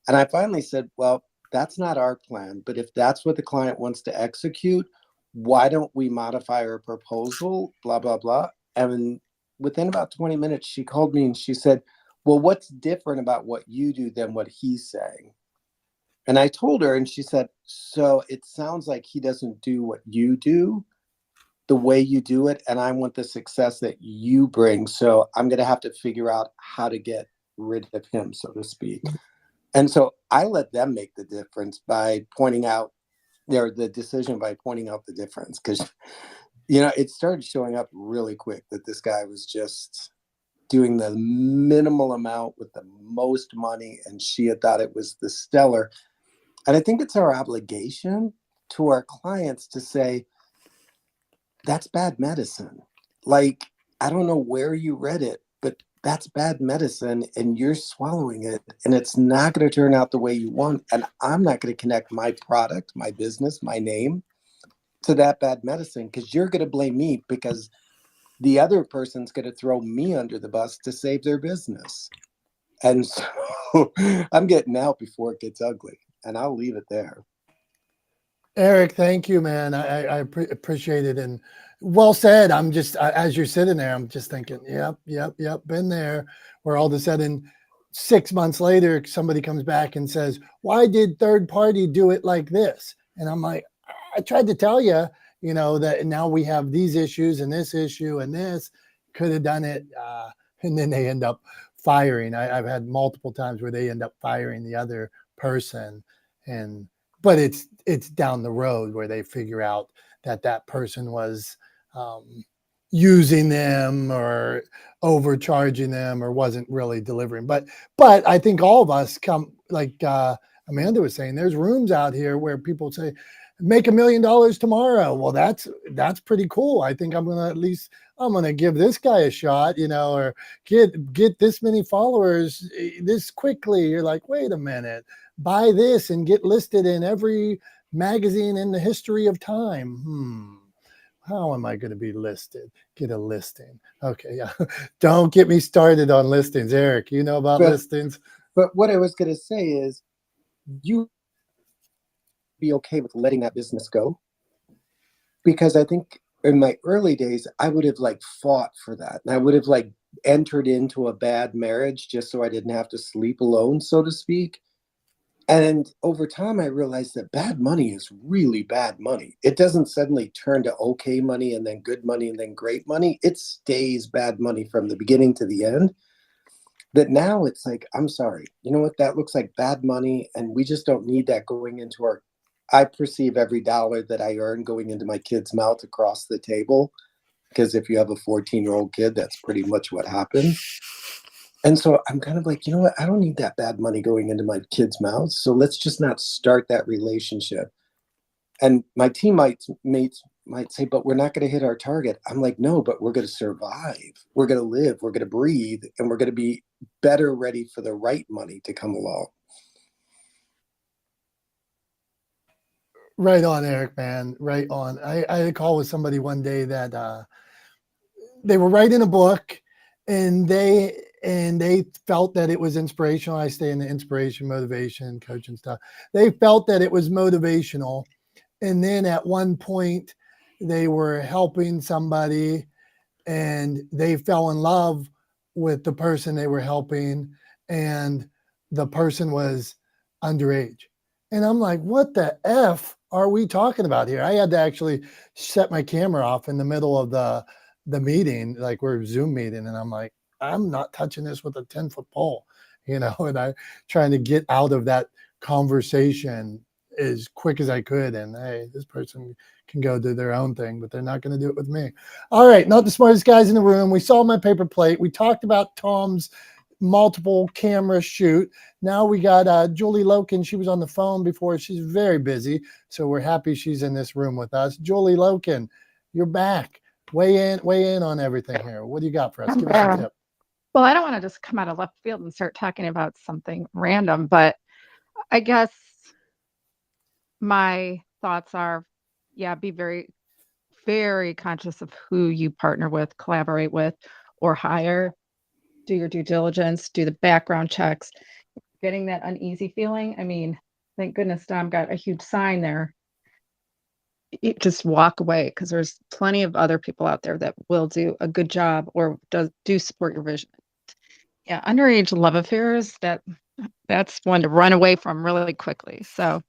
And I finally said, well, that's not our plan. But if that's what the client wants to execute, why don't we modify our proposal, blah, blah, blah. And within about 20 minutes, she called me and she said, well, what's different about what you do than what he's saying? And I told her, and she said, so it sounds like he doesn't do what you do the way you do it. And I want the success that you bring. So I'm going to have to figure out how to get rid of him, so to speak. And so I let them make the difference by pointing out the decision by pointing out the difference. Because, it started showing up really quick that this guy was just doing the minimal amount with the most money. And she had thought it was the stellar. And I think it's our obligation to our clients to say, that's bad medicine. Like, I don't know where you read it, but that's bad medicine and you're swallowing it and it's not going to turn out the way you want. And I'm not going to connect my product, my business, my name to that bad medicine because you're going to blame me because the other person's going to throw me under the bus to save their business. And so I'm getting out before it gets ugly, and I'll leave it there. Eric, thank you, man. I appreciate it. And well said. I'm just, as you're sitting there, I'm just thinking, yep, been there, where all of a sudden 6 months later, somebody comes back and says, why did third party do it like this? And I'm like, I tried to tell you, that now we have these issues and this issue and this, could have done it. And then they end up firing. I've had multiple times where they end up firing the other person. But it's down the road where they figure out that person was using them or overcharging them or wasn't really delivering. But I think all of us come, like Amanda was saying, there's rooms out here where people say, make $1 million tomorrow. Well, that's pretty cool. I think I'm going to give this guy a shot, or get this many followers this quickly. You're like, wait a minute. Buy this and get listed in every magazine in the history of time. How am I going to be listed? Get a listing. Okay, yeah. Don't get me started on listings, Eric. You know about listings. But what I was going to say is, you be okay with letting that business go, because I think in my early days I would have fought for that, and I would have entered into a bad marriage just so I didn't have to sleep alone, so to speak. And over time, I realized that bad money is really bad money. It doesn't suddenly turn to okay money and then good money and then great money. It stays bad money from the beginning to the end. That now it's like, I'm sorry, you know what? That looks like bad money. And we just don't need that going into I perceive every dollar that I earn going into my kid's mouth across the table. Because if you have a 14-year-old kid, that's pretty much what happens. And so I'm kind of like, you know what? I don't need that bad money going into my kids' mouths. So let's just not start that relationship. And my teammates might say, but we're not going to hit our target. I'm like, no, but we're going to survive. We're going to live. We're going to breathe. And we're going to be better ready for the right money to come along. Right on, Eric, man. Right on. I had a call with somebody one day that they were writing a book, and they felt that it was inspirational. I stay in the inspiration, motivation, coaching stuff. They felt that it was motivational. And then at one point they were helping somebody and they fell in love with the person they were helping, and the person was underage. And I'm like, what the F are we talking about here? I had to actually set my camera off in the middle of the meeting, like we're Zoom meeting. And I'm like, I'm not touching this with a 10-foot pole, and I'm trying to get out of that conversation as quick as I could. And hey, this person can go do their own thing, but they're not going to do it with me. All right, not the smartest guys in the room. We saw my paper plate. We talked about Tom's multiple camera shoot. Now we got Julie Loken. She was on the phone before. She's very busy, so we're happy she's in this room with us. Julie Loken, you're back. Weigh in on everything here. What do you got for us? Give us a tip. Well, I don't want to just come out of left field and start talking about something random, but I guess my thoughts are, yeah, be very, very conscious of who you partner with, collaborate with, or hire. Do your due diligence, do the background checks. Getting that uneasy feeling. I mean, thank goodness Dom got a huge sign there. Just walk away, because there's plenty of other people out there that will do a good job or do support your vision. Yeah, underage love affairs, that's one to run away from really quickly. So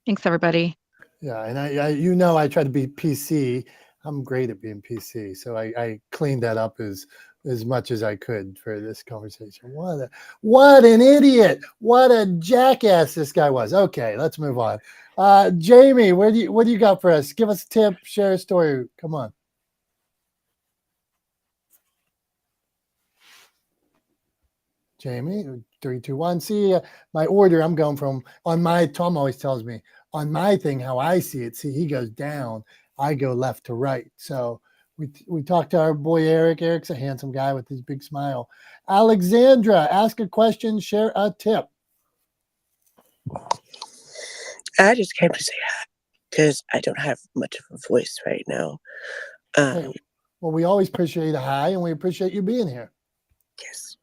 thanks, everybody. Yeah, and I try to be PC. I'm great at being PC, so I cleaned that up as much as I could for this conversation. What an idiot! What a jackass this guy was. Okay, let's move on. Jamie, what do you got for us? Give us a tip, share a story. Come on. Jamie, 3, 2, 1. See, my order, I'm going from on my, Tom always tells me, on my thing, how I see it. See, he goes down, I go left to right. So we talked to our boy Eric. Eric's a handsome guy with his big smile. Alexandra, ask a question, share a tip. I just came to say hi because I don't have much of a voice right now. Hey, well, we always appreciate a hi, and we appreciate you being here. Yes.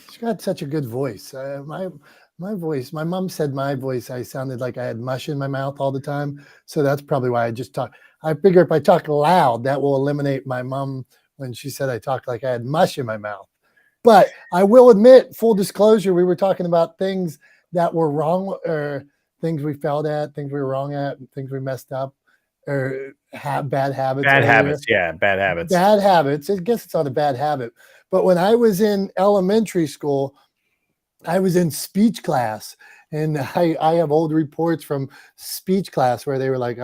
She's got such a good voice. My voice, my mom said my voice, I sounded like I had mush in my mouth all the time. So that's probably why I just talk. I figure if I talk loud, that will eliminate my mom when she said I talked like I had mush in my mouth. But I will admit, full disclosure, we were talking about things that were wrong, or things we failed at, things we were wrong at, things we messed up, or bad habits. Bad habits, yeah, bad habits. Bad habits. I guess it's not a bad habit. But when I was in elementary school, I was in speech class, and I have old reports from speech class where they were like,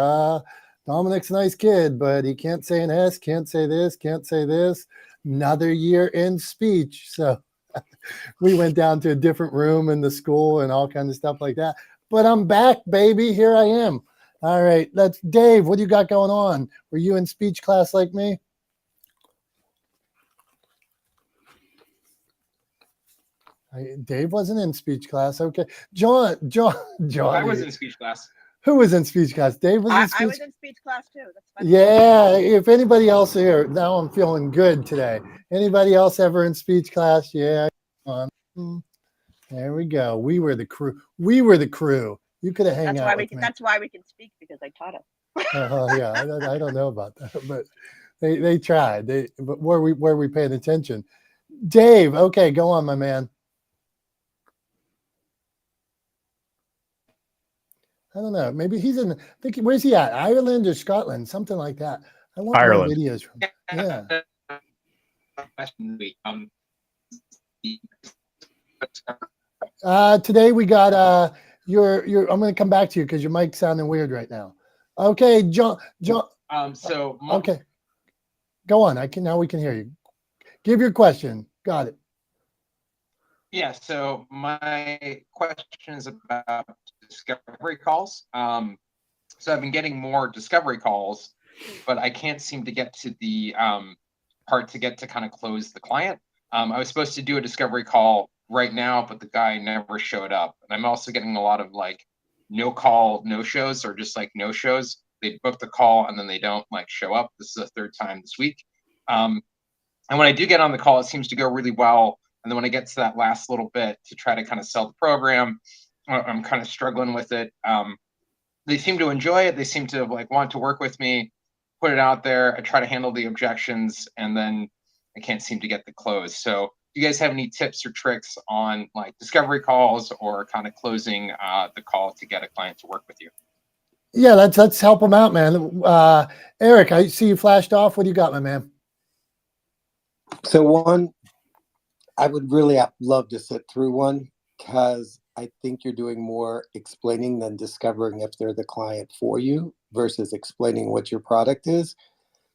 Dominick's a nice kid, but he can't say an S, can't say this, can't say this. Another year in speech. So we went down to a different room in the school and all kinds of stuff like that. But I'm back, baby. Here I am. All right, that's Dave. What do you got going on? Were you in speech class like me? Dave wasn't in speech class. Okay. John. I was in speech class. Who was in speech class? Dave was in speech. I was in speech class too. That's funny. Yeah. If anybody else here, now I'm feeling good today. Anybody else ever in speech class? Yeah. Come on. There we go. We were the crew. You could have hung out with me. That's why we can speak, because I taught us. Yeah. I don't know about that, but they tried. But were we paying attention? Dave. Okay, go on, my man. I don't know. Maybe he's in. Where's he at? Ireland or Scotland? Something like that. I want Ireland. more videos from. Yeah. Today we got your. I'm going to come back to you because your mic's sounding weird right now. Okay, John. Okay. Go on. Now we can hear you. Give your question. Got it. Yeah. So my question is about discovery calls. So I've been getting more discovery calls, but I can't seem to get to the part to get to kind of close the client. I was supposed to do a discovery call right now, but the guy never showed up. And I'm also getting a lot of like no call, no shows, or just like no shows. They book the call and then they don't like show up. This is the third time this week. And when I do get on the call, it seems to go really well. And then when I get to that last little bit to try to kind of sell the program, I'm kind of struggling with it. They seem to enjoy it. They seem to like want to work with me, put it out there. I try to handle the objections, and then I can't seem to get the close. So do you guys have any tips or tricks on like discovery calls or kind of closing the call to get a client to work with you? Yeah, let's help them out, man. Eric, I see you flashed off. What do you got, my man? So one, I would really love to sit through one, because I think you're doing more explaining than discovering if they're the client for you versus explaining what your product is.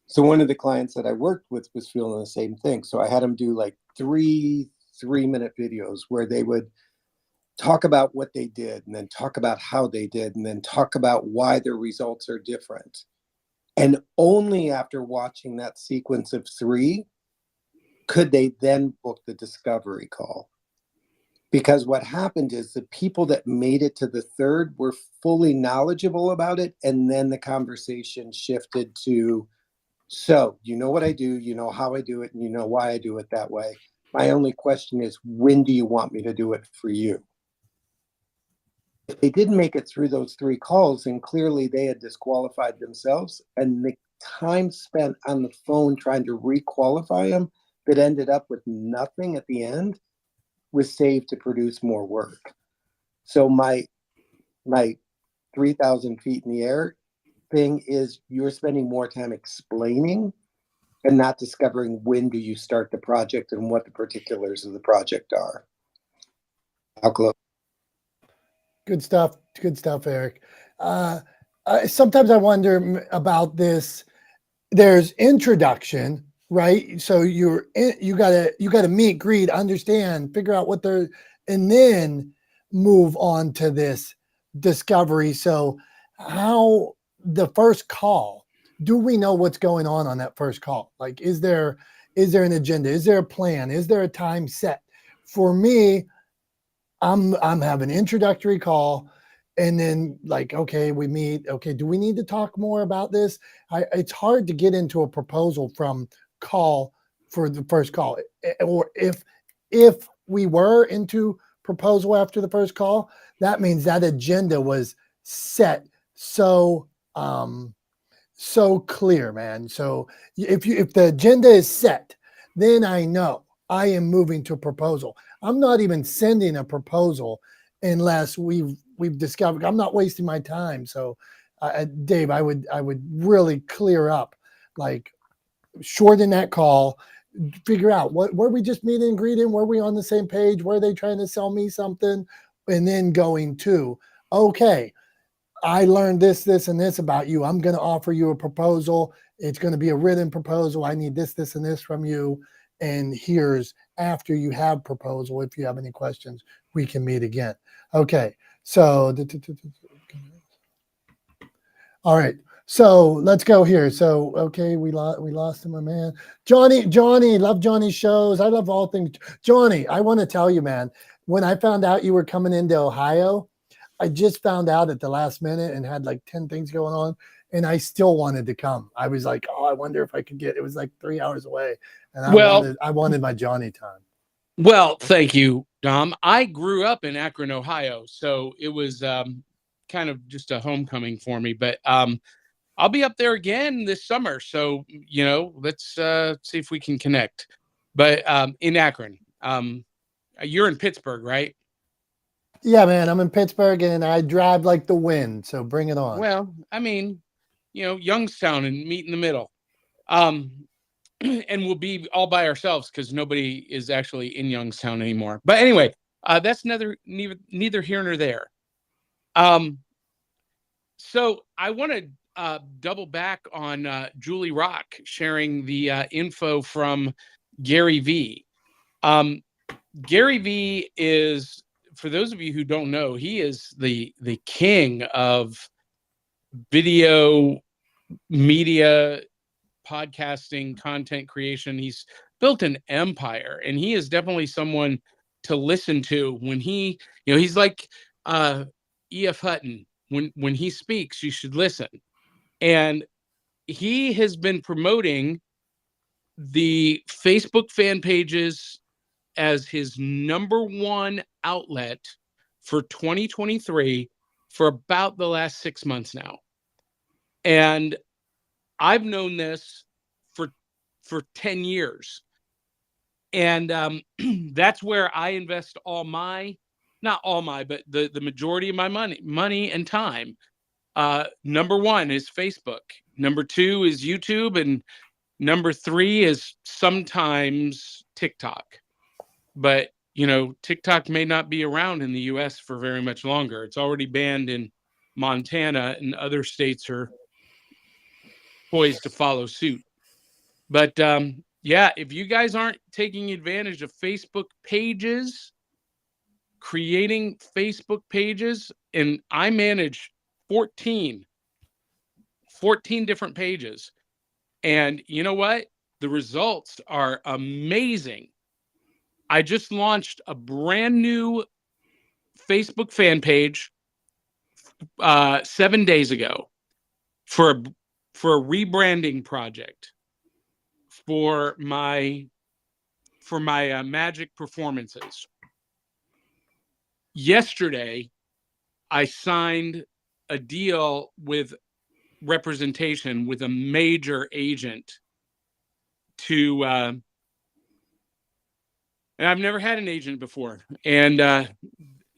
So one of the clients that I worked with was feeling the same thing. So I had them do like three-minute videos where they would talk about what they did and then talk about how they did and then talk about why their results are different. And only after watching that sequence of 3 could they then book the discovery call. Because what happened is the people that made it to the 3rd were fully knowledgeable about it. And then the conversation shifted to, so you know what I do, you know how I do it, and you know why I do it that way. My only question is, when do you want me to do it for you? If they didn't make it through those 3 calls, then clearly they had disqualified themselves. And the time spent on the phone trying to requalify them that ended up with nothing at the end was saved to produce more work. So my 3,000 feet in the air thing is you're spending more time explaining and not discovering when do you start the project and what the particulars of the project are. I'll close. Good stuff, Eric. Sometimes I wonder about this. There's introduction, right? So you gotta meet, greet, understand, figure out what they're, and then move on to this discovery. So how the first call, do we know what's going on that first call? Like, is there an agenda? Is there a plan? Is there a time set? For me, I'm having an introductory call, and then like, okay, we meet. Okay, do we need to talk more about this? It's hard to get into a proposal from call for the first call, or if we were into proposal after the first call, that means that agenda was set so clear, man. So if the agenda is set, then I know I am moving to proposal. I'm not even sending a proposal unless we've discovered. I'm not wasting my time. So, Dave, I would really clear up, like, shorten that call, figure out were we just meeting and greeting, were we on the same page, were they trying to sell me something, and then going to, okay, I learned this, and this about you. I'm going to offer you a proposal. It's going to be a written proposal. I need this, and this from you. And here's after you have proposal. If you have any questions, we can meet again. Okay. So, all right. So let's go here. So, okay, we lost him, my man. Johnny, love Johnny's shows. I love all things. Johnny, I want to tell you, man, when I found out you were coming into Ohio, I just found out at the last minute and had like 10 things going on, and I still wanted to come. I was like, oh, I wonder if I could get, it was like 3 hours away, and I wanted my Johnny time. Well, thank you, Dom. I grew up in Akron, Ohio, so it was kind of just a homecoming for me, but I'll be up there again this summer. So, let's see if we can connect, but in Akron. You're in Pittsburgh, right? Yeah, man, I'm in Pittsburgh and I drive like the wind. So bring it on. Well, I mean, Youngstown and meet in the middle. And we'll be all by ourselves because nobody is actually in Youngstown anymore. But anyway, that's neither here nor there. So I want to double back on Julie Rock sharing the info from Gary V. Gary V is, for those of you who don't know, he is the king of video media, podcasting, content creation. He's built an empire, and he is definitely someone to listen to when he, he's like E.F. Hutton. When he speaks, you should listen. And he has been promoting the Facebook fan pages as his #1 outlet for 2023 for about the last 6 months now. And I've known this for 10 years. And that's where I invest not all my, but the majority of my money and time. #1 is Facebook. #2 is YouTube. And #3 is sometimes TikTok. But TikTok may not be around in the US for very much longer. It's already banned in Montana, and other states are poised to follow suit. But yeah, if you guys aren't taking advantage of Facebook pages, creating Facebook pages, and I manage 14 different pages. And you know what? The results are amazing. I just launched a brand new Facebook fan page 7 days ago for a rebranding project for my magic performances. Yesterday, I signed a deal with representation with a major agent to and I've never had an agent before, and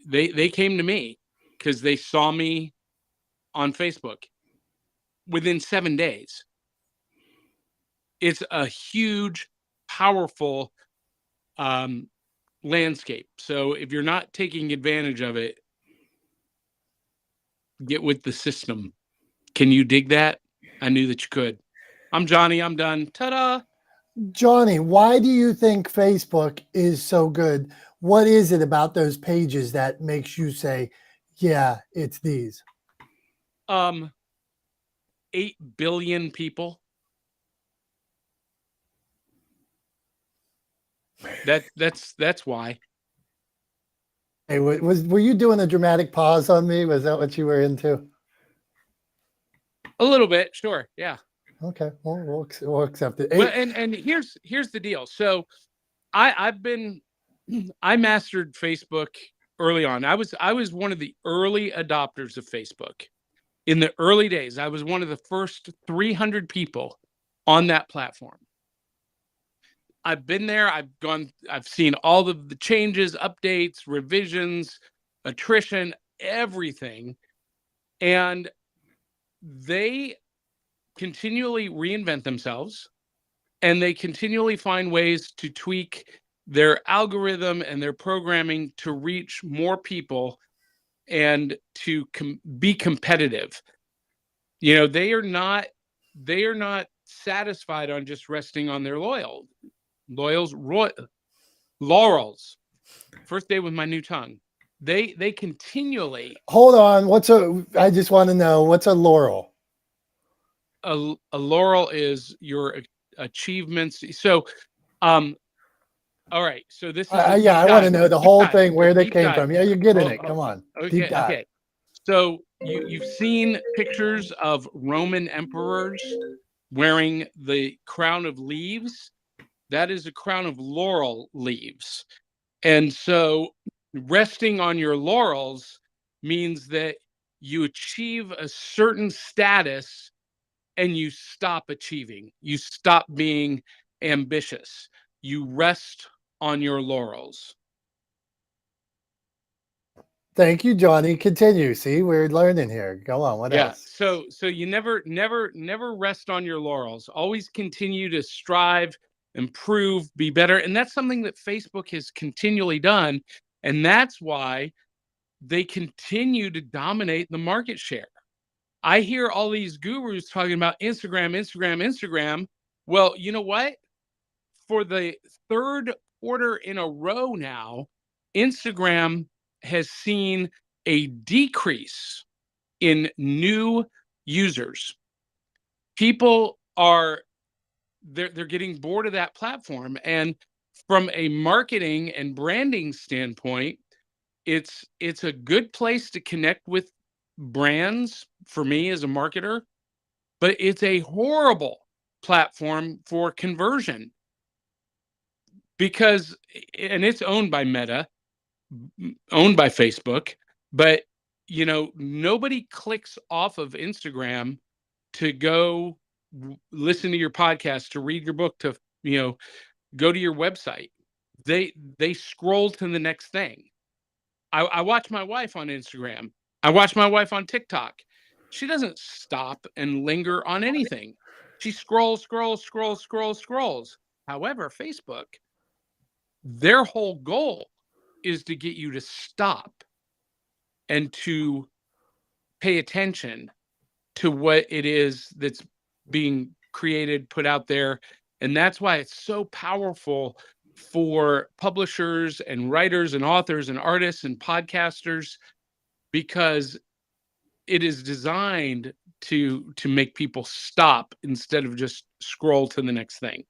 they came to me because they saw me on Facebook within 7 days. It's a huge, powerful landscape. So if you're not taking advantage of it, get with the system. Can you dig that? I knew that you could. I'm Johnny. I'm done. Ta-da! Johnny, why do you think Facebook is so good? What is it about those pages that makes you say, yeah, it's these? 8 billion people. That's why. Hey, were you doing a dramatic pause on me? Was that what you were into? A little bit, sure. Yeah. Okay, we'll accept it. Well, and here's the deal. So I mastered Facebook early on. I was one of the early adopters of Facebook. In the early days, I was one of the first 300 people on that platform. I've been there. I've seen all of the changes, updates, revisions, attrition, everything. And they continually reinvent themselves, and they continually find ways to tweak their algorithm and their programming to reach more people and to be competitive. They are not satisfied on just resting on their laurels. First day with my new tongue. They continually. Hold on. I just want to know, what's a laurel? A laurel is your achievements. So, all right. So this is I want to know the whole thing, where they came from. Yeah, you're getting it. Come on. Deep dive. Okay. So you've seen pictures of Roman emperors wearing the crown of leaves. That is a crown of laurel leaves. And so resting on your laurels means that you achieve a certain status and you stop achieving. You stop being ambitious. You rest on your laurels. Thank you, Johnny. Continue. See, we're learning here. Go on. What else? So you never rest on your laurels. Always continue to strive, improve, be better. And that's something that Facebook has continually done. And that's why they continue to dominate the market share. I hear all these gurus talking about Instagram. Well, you know what? For the third quarter in a row now, Instagram has seen a decrease in new users. People they're getting bored of that platform. And from a marketing and branding standpoint, it's a good place to connect with brands for me as a marketer, but it's a horrible platform for conversion because, and it's owned by Meta, owned by Facebook, but nobody clicks off of Instagram to go listen to your podcast, to read your book, to go to your website. They scroll to the next thing. I watch my wife on Instagram. I watch my wife on TikTok. She doesn't stop and linger on anything. She scrolls. However, Facebook, their whole goal is to get you to stop and to pay attention to what it is that's being created, put out there. And that's why it's so powerful for publishers and writers and authors and artists and podcasters, because it is designed to make people stop instead of just scroll to the next thing.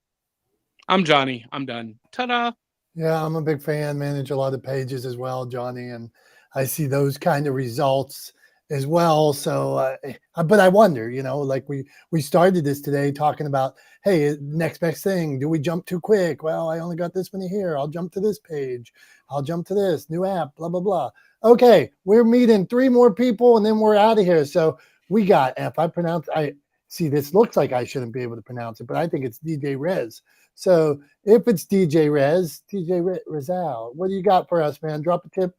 I'm Johnny. I'm done. Ta-da. Yeah, I'm a big fan, manage a lot of pages as well, Johnny, and I see those kind of results as well. So, but I wonder, like we started this today talking about, hey, next best thing. Do we jump too quick? Well, I only got this many here. I'll jump to this page. I'll jump to this new app, blah, blah, blah. Okay, we're meeting 3 more people and then we're out of here. So we got, if I see, this looks like I shouldn't be able to pronounce it, but I think it's DJ Rez. So if it's DJ Rez, DJ Rezal, what do you got for us, man? Drop a tip,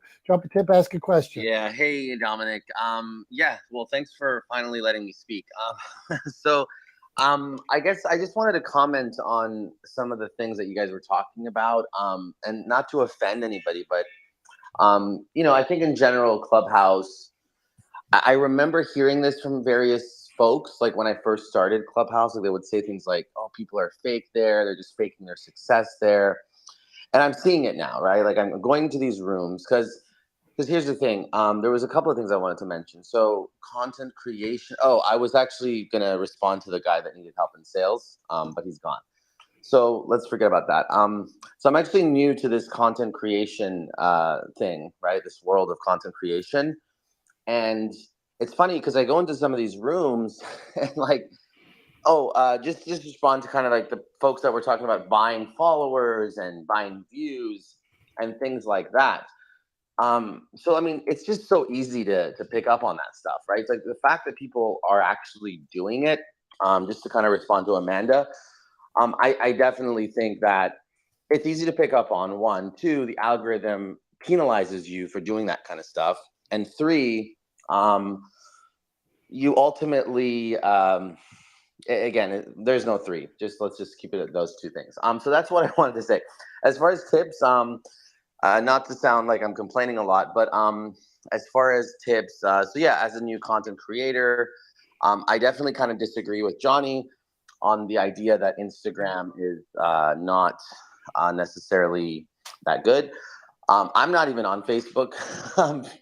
ask a question. Yeah. Hey, Dominic. Yeah. Well, thanks for finally letting me speak. I guess I just wanted to comment on some of the things that you guys were talking about, and not to offend anybody, but, I think in general, Clubhouse, I remember hearing this from various folks, like when I first started Clubhouse, like they would say things like, oh, people are fake there. They're just faking their success there. And I'm seeing it now, right? Like I'm going to these rooms because here's the thing. There was a couple of things I wanted to mention. So content creation. Oh, I was actually going to respond to the guy that needed help in sales, but he's gone. So let's forget about that. So I'm actually new to this content creation thing, right? This world of content creation. And it's funny because I go into some of these rooms and like, just respond to kind of like the folks that were talking about buying followers and buying views and things like that. So, I mean, it's just so easy to pick up on that stuff, right? It's like the fact that people are actually doing it, just to kind of respond to Amanda, I definitely think that it's easy to pick up on. 1, 2, the algorithm penalizes you for doing that kind of stuff. And 3, you ultimately, again, there's no 3. Let's just keep it at those 2 things. So that's what I wanted to say. As far as tips, not to sound like I'm complaining a lot, but as far as tips, so yeah, as a new content creator, I definitely kind of disagree with Johnny on the idea that Instagram is not necessarily that good. I'm not even on Facebook,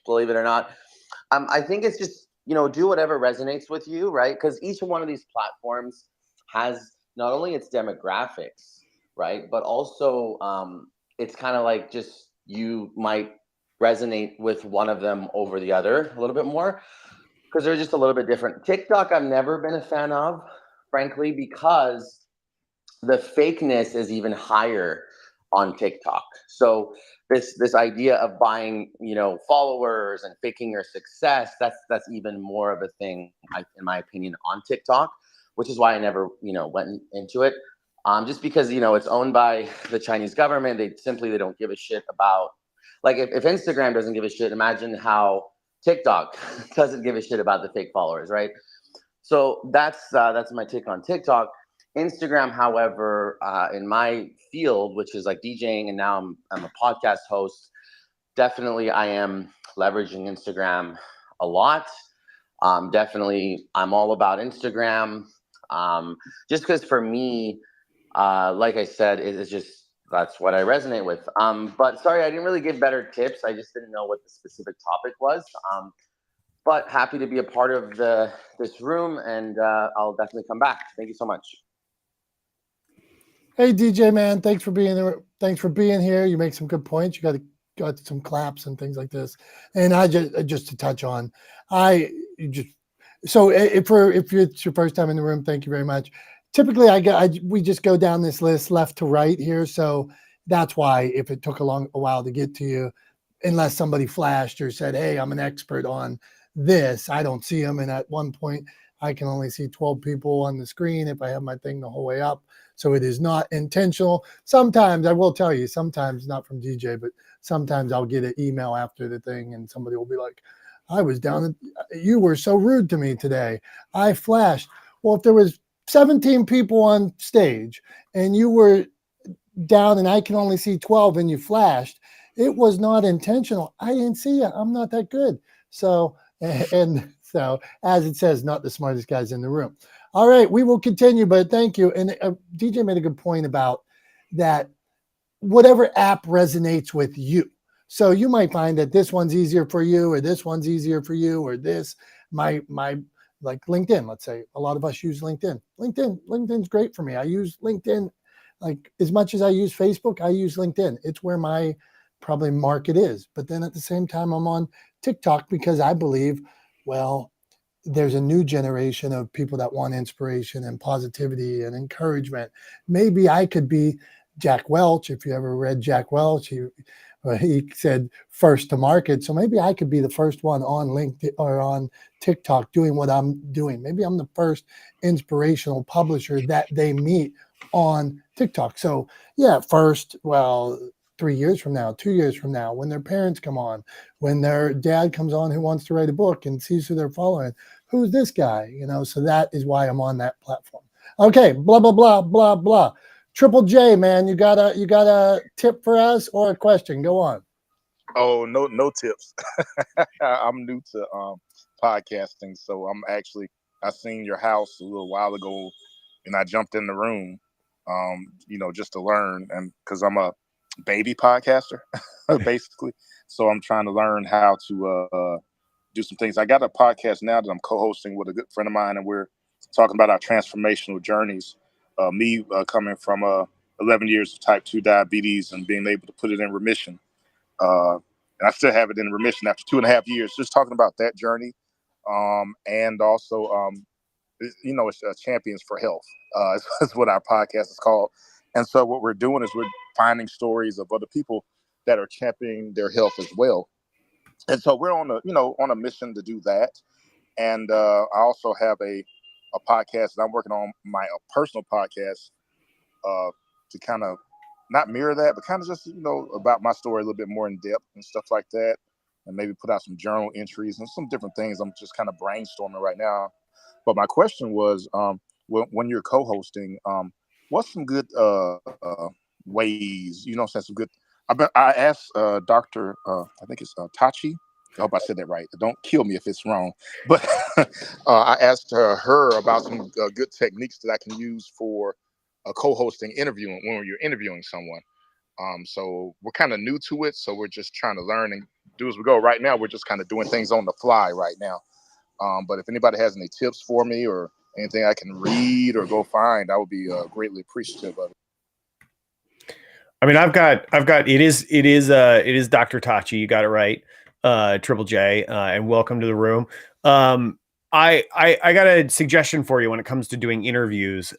believe it or not. I think it's just, do whatever resonates with you, right? Because each one of these platforms has not only its demographics, right? But also it's kind of like just you might resonate with one of them over the other a little bit more because they're just a little bit different. TikTok, I've never been a fan of, frankly, because the fakeness is even higher on TikTok. So this idea of buying, followers and faking your success, that's even more of a thing, in my opinion, on TikTok, which is why I never, went into it. Just because, it's owned by the Chinese government, they don't give a shit about, like if Instagram doesn't give a shit, imagine how TikTok doesn't give a shit about the fake followers, right? So that's my take on TikTok. Instagram, however, in my field, which is like DJing, and now I'm a podcast host, definitely I am leveraging Instagram a lot. Definitely, I'm all about Instagram. Just because for me, like I said, it's just, that's what I resonate with. But sorry, I didn't really give better tips. I just didn't know what the specific topic was. But happy to be a part of this room, and I'll definitely come back. Thank you so much. Hey, DJ, man, thanks for being there. Thanks for being here. You make some good points. You got some claps and things like this. And I just to touch on, so if it's your first time in the room, thank you very much. Typically, we just go down this list left to right here. So that's why if it took a while to get to you, unless somebody flashed or said, hey, I'm an expert on this, I don't see them. And at one point, I can only see 12 people on the screen if I have my thing the whole way up. So it is not intentional. Sometimes, I will tell you, sometimes not from DJ, but sometimes I'll get an email after the thing and somebody will be like, I was down, you were so rude to me today. I flashed. Well, if there was 17 people on stage and you were down and I can only see 12 and you flashed, It was not intentional. I didn't see you. I'm not that good. So, and so as it says, not the smartest guys in the room. All right, we will continue, but thank you. And DJ made a good point about that. Whatever app resonates with you. So you might find that this one's easier for you, or this one's easier for you, or this my like LinkedIn. Let's say a lot of us use LinkedIn. LinkedIn's great for me. I use LinkedIn like as much as I use Facebook. I use LinkedIn. It's where my probably market is. But then at the same time, I'm on TikTok because I believe, well, there's a new generation of people that want inspiration and positivity and encouragement. Maybe I could be Jack Welch. If you ever read Jack Welch, he said first to market. So maybe I could be the first one on LinkedIn or on TikTok doing what I'm doing. Maybe I'm the first inspirational publisher that they meet on TikTok. So yeah, first, well, 3 years from now, 2 years from now, when their parents come on, when their dad comes on who wants to write a book and sees who they're following, who's this guy? So that is why I'm on that platform. Okay, blah, blah, blah, blah, blah. Triple J, man, you got a tip for us or a question? Go on. Oh, no tips. I'm new to podcasting, so I seen your house a little while ago, and I jumped in the room, just to learn, and because I'm a baby podcaster, basically, so I'm trying to learn how to do some things. I got a podcast now that I'm co-hosting with a good friend of mine, and we're talking about our transformational journeys. Me coming from 11 years of type 2 diabetes and being able to put it in remission. And I still have it in remission after 2.5 years, just talking about that journey. And also, it's Champions for Health. That's what our podcast is called. And so what we're doing is we're finding stories of other people that are championing their health as well. And so we're on a mission to do that. And I also have a podcast that I'm working on, my personal podcast, to kind of not mirror that, but kind of just, about my story a little bit more in depth and stuff like that. And maybe put out some journal entries and some different things. I'm just kind of brainstorming right now. But my question was, when you're co-hosting, what's some good ways, some good, I asked Dr. I think it's Tachi. I hope I said that right. Don't kill me if it's wrong. But I asked her about some good techniques that I can use for co-hosting interviewing when you're interviewing someone. So we're kind of new to it. So we're just trying to learn and do as we go. Right now, we're just kind of doing things on the fly right now. But if anybody has any tips for me or anything I can read or go find, I would be greatly appreciative of it. I mean, I've got it is Dr. Tachi. You got it right. Triple J, and welcome to the room. I got a suggestion for you when it comes to doing interviews.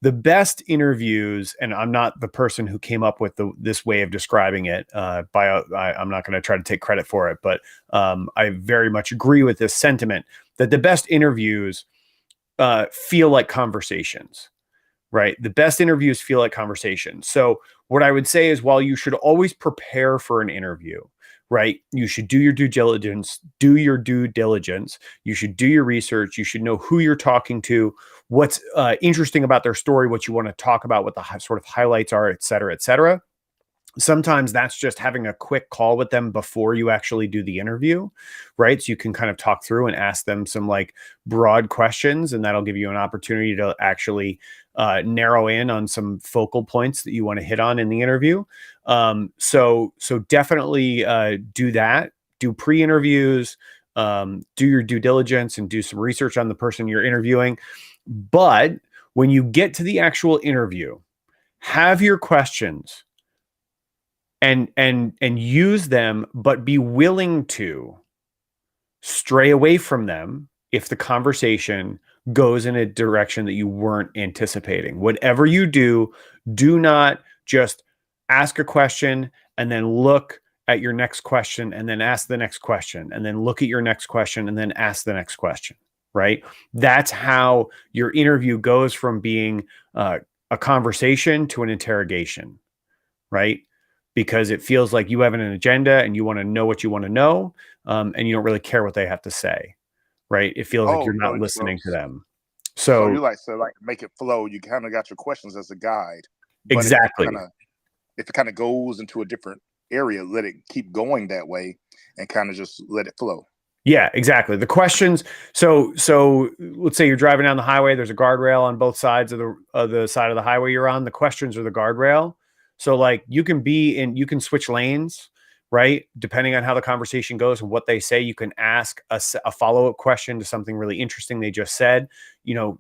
The best interviews, and I'm not the person who came up with this way of describing it. I'm not going to try to take credit for it, but I very much agree with this sentiment that the best interviews feel like conversations. Right. The best interviews feel like conversations. So what I would say is, while you should always prepare for an interview, right? You should do your due diligence, You should do your research. You should know who you're talking to, what's interesting about their story, what you want to talk about, what the sort of highlights are, et cetera, et cetera. Sometimes that's just having a quick call with them before you actually do the interview, right? So you can kind of talk through and ask them some like broad questions, and that'll give you an opportunity to actually narrow in on some focal points that you want to hit on in the interview. So definitely do that. Do pre-interviews, do your due diligence, and do some research on the person you're interviewing. But when you get to the actual interview, have your questions and use them, but be willing to stray away from them if the conversation goes in a direction that you weren't anticipating. Whatever you do, do not just ask a question and then look at your next question and then ask the next question and then look at your next question and then ask the next question, right? That's how your interview goes from being a conversation to an interrogation, right? Because it feels like you have an agenda and you want to know what you want to know, and you don't really care what they have to say, right? It feels like you're not listening to them. So you like make it flow. You kind of got your questions as a guide. But exactly. If it kind of goes into a different area, let it keep going that way, and kind of just let it flow. Yeah, exactly. The questions. So let's say you're driving down the highway. There's a guardrail on both sides of the side of the highway you're on. The questions are the guardrail. So like you can switch lanes, right? Depending on how the conversation goes and what they say, you can ask a follow-up question to something really interesting they just said.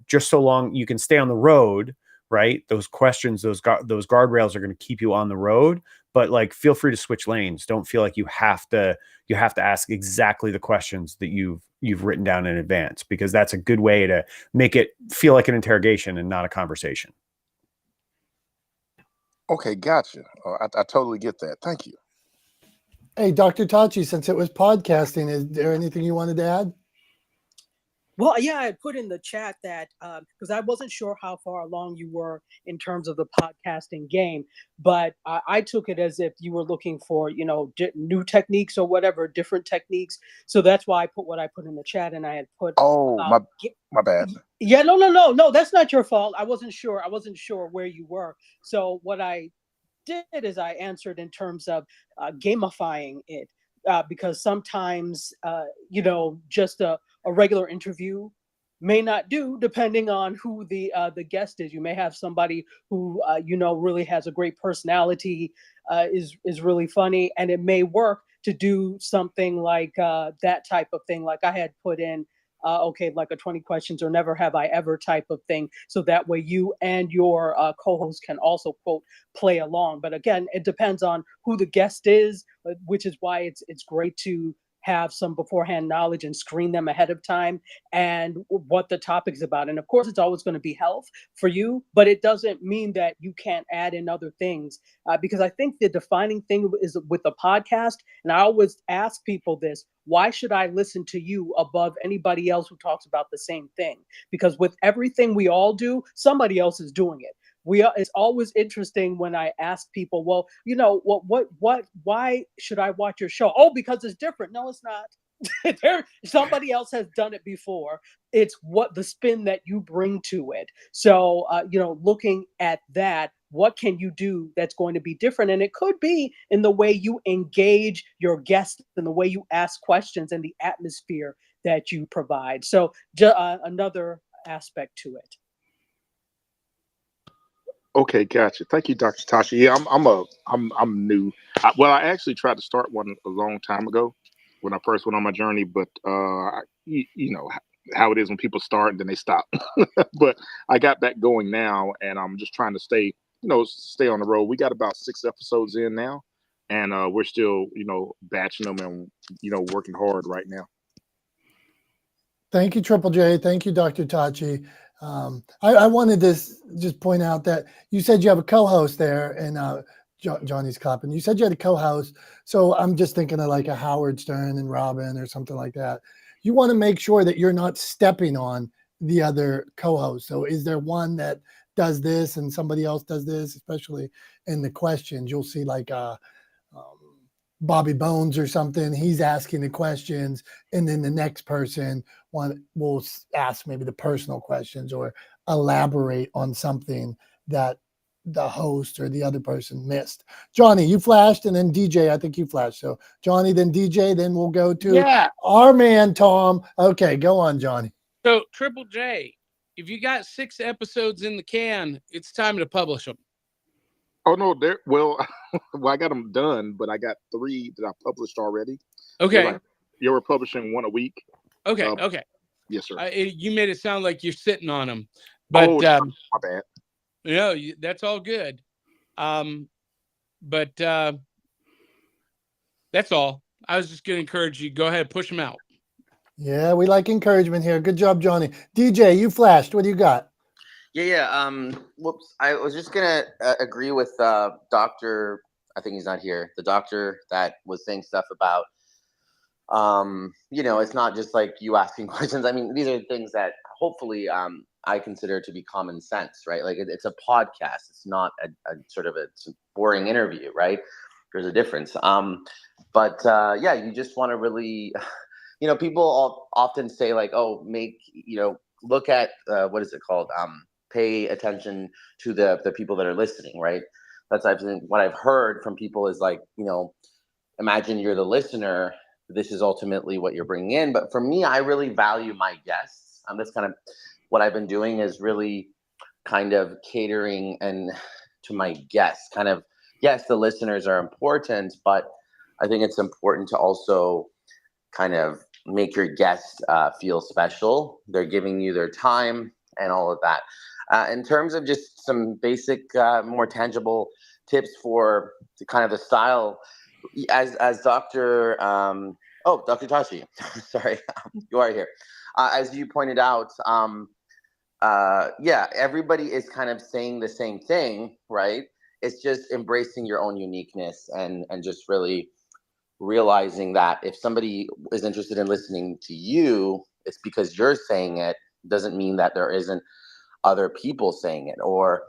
Just so long you can stay on the road, right? Those questions, those guardrails are going to keep you on the road. But like, feel free to switch lanes. Don't feel like you have to ask exactly the questions that you've written down in advance, because that's a good way to make it feel like an interrogation and not a conversation. Okay, gotcha. I totally get that. Thank you. Hey, Dr. Tachi, since it was podcasting, is there anything you wanted to add? Well, yeah, I put in the chat that because I wasn't sure how far along you were in terms of the podcasting game, but I took it as if you were looking for, new techniques or whatever, different techniques. So that's why I put what I put in the chat, and I had put. Oh, my bad. Yeah, no, that's not your fault. I wasn't sure where you were. So what I did is I answered in terms of gamifying it, because sometimes, just a regular interview may not do, depending on who the guest is. You may have somebody who really has a great personality, is really funny, and it may work to do something like that type of thing. Like I had put in. Like a 20 questions or never have I ever type of thing. So that way you and your co-host can also, quote, play along. But again, it depends on who the guest is, which is why it's great to have some beforehand knowledge and screen them ahead of time, and what the topic is about. And of course, it's always going to be health for you, but it doesn't mean that you can't add in other things, because I think the defining thing is with the podcast, and I always ask people this: why should I listen to you above anybody else who talks about the same thing? Because with everything we all do, somebody else is doing it. It's always interesting when I ask people, well, why should I watch your show? Oh, because it's different. No, it's not. Somebody else has done it before. It's what the spin that you bring to it. So, looking at that, what can you do that's going to be different? And it could be in the way you engage your guests, and the way you ask questions, and the atmosphere that you provide. So, another aspect to it. Okay, gotcha. Thank you, Dr. Tasha. Yeah, I'm new. I actually tried to start one a long time ago when I first went on my journey, but you know how it is when people start and then they stop. But I got back going now, and I'm just trying to stay on the road. We got about 6 episodes in now, and we're still batching them and working hard right now. Thank you, Triple J. Thank you, Dr. Tachi. I wanted to just point out that you said you have a co-host there, and Johnny's clapping. You said you had a co-host, so I'm just thinking of like a Howard Stern and Robin or something like that. You want to make sure that you're not stepping on the other co-host. So is there one that does this and somebody else does this, especially in the questions? You'll see like Bobby Bones or something. He's asking the questions, and then the next person will ask maybe the personal questions or elaborate on something that the host or the other person missed. Johnny, you flashed, and then DJ, I think you flashed. So Johnny, then DJ, then we'll go to our man, Tom. Okay, go on, Johnny. So Triple J, if you got 6 episodes in the can, it's time to publish them. Oh no, well, I got them done, but I got 3 that I published already. Okay. You were publishing 1 a week. Okay. Okay. Yes, sir. You made it sound like you're sitting on them, but my bad. That's all good. But that's all. I was just going to encourage you. Go ahead, push them out. Yeah, we like encouragement here. Good job, Johnny. DJ, you flashed. What do you got? Yeah. Whoops. I was just gonna agree with Doctor. I think he's not here. The doctor that was saying stuff about, it's not just like you asking questions. I mean, these are things that hopefully I consider to be common sense, right? Like it's a podcast. It's not a sort of it's a boring interview, right? There's a difference. But you just want to really, people often say like, oh, look at what is it called? Pay attention to the people that are listening, right? that's what I've heard from people is like, you know, imagine you're the listener. This is ultimately what you're bringing in. But for me, I really value my guests. That's kind of what I've been doing, is really kind of catering and to my guests. Kind of, yes, the listeners are important, but I think it's important to also kind of make your guests feel special. They're giving you their time and all of that. In terms of just some basic, more tangible tips for kind of the style, as Dr. Dr. Tashi, sorry, you are here. As you pointed out, yeah, everybody is kind of saying the same thing, right? It's just embracing your own uniqueness and just really realizing that if somebody is interested in listening to you, it's because you're saying it. Doesn't mean that there isn't other people saying it, or,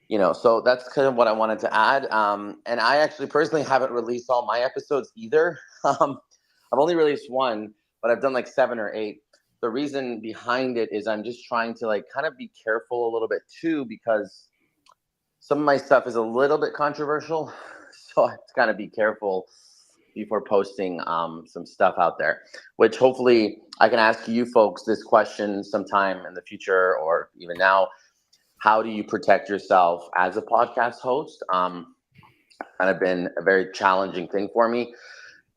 you know, so that's kind of what I wanted to add. And I actually personally haven't released all my episodes either. I've only released one, but I've done like 7 or 8. The reason behind it is I'm just trying to like kind of be careful a little bit too, because some of my stuff is a little bit controversial. So I have to kind of be careful before posting some stuff out there, which hopefully I can ask you folks this question sometime in the future or even now. How do you protect yourself as a podcast host? Kind of been a very challenging thing for me.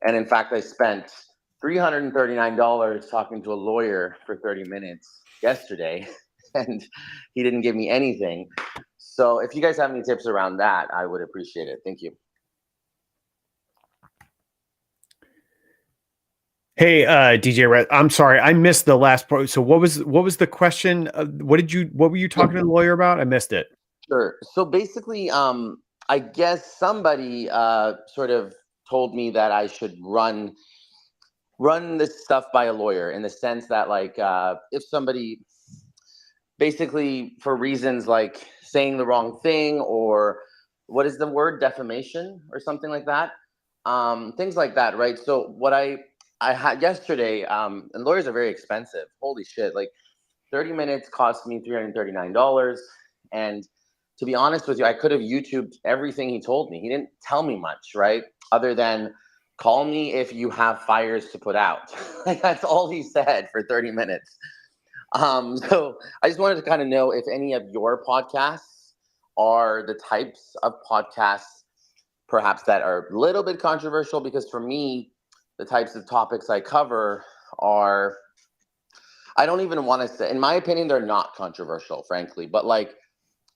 And in fact, I spent $339 talking to a lawyer for 30 minutes yesterday, and he didn't give me anything. So if you guys have any tips around that, I would appreciate it. Thank you. Hey, DJ Red, I'm sorry, I missed the last part. So what was the question? What were you talking to the lawyer about? I missed it. Sure. So basically, I guess somebody sort of told me that I should run this stuff by a lawyer, in the sense that, like, if somebody basically, for reasons like saying the wrong thing, or what is the word, defamation or something like that, things like that, right? So what I had yesterday, and lawyers are very expensive. Holy shit. Like 30 minutes cost me $339. And to be honest with you, I could have YouTubed everything he told me. He didn't tell me much, right? Other than call me if you have fires to put out. That's all he said for 30 minutes. So I just wanted to kind of know if any of your podcasts are the types of podcasts perhaps that are a little bit controversial, because for me, the types of topics I cover are, I don't even want to say, in my opinion, they're not controversial, frankly, but like,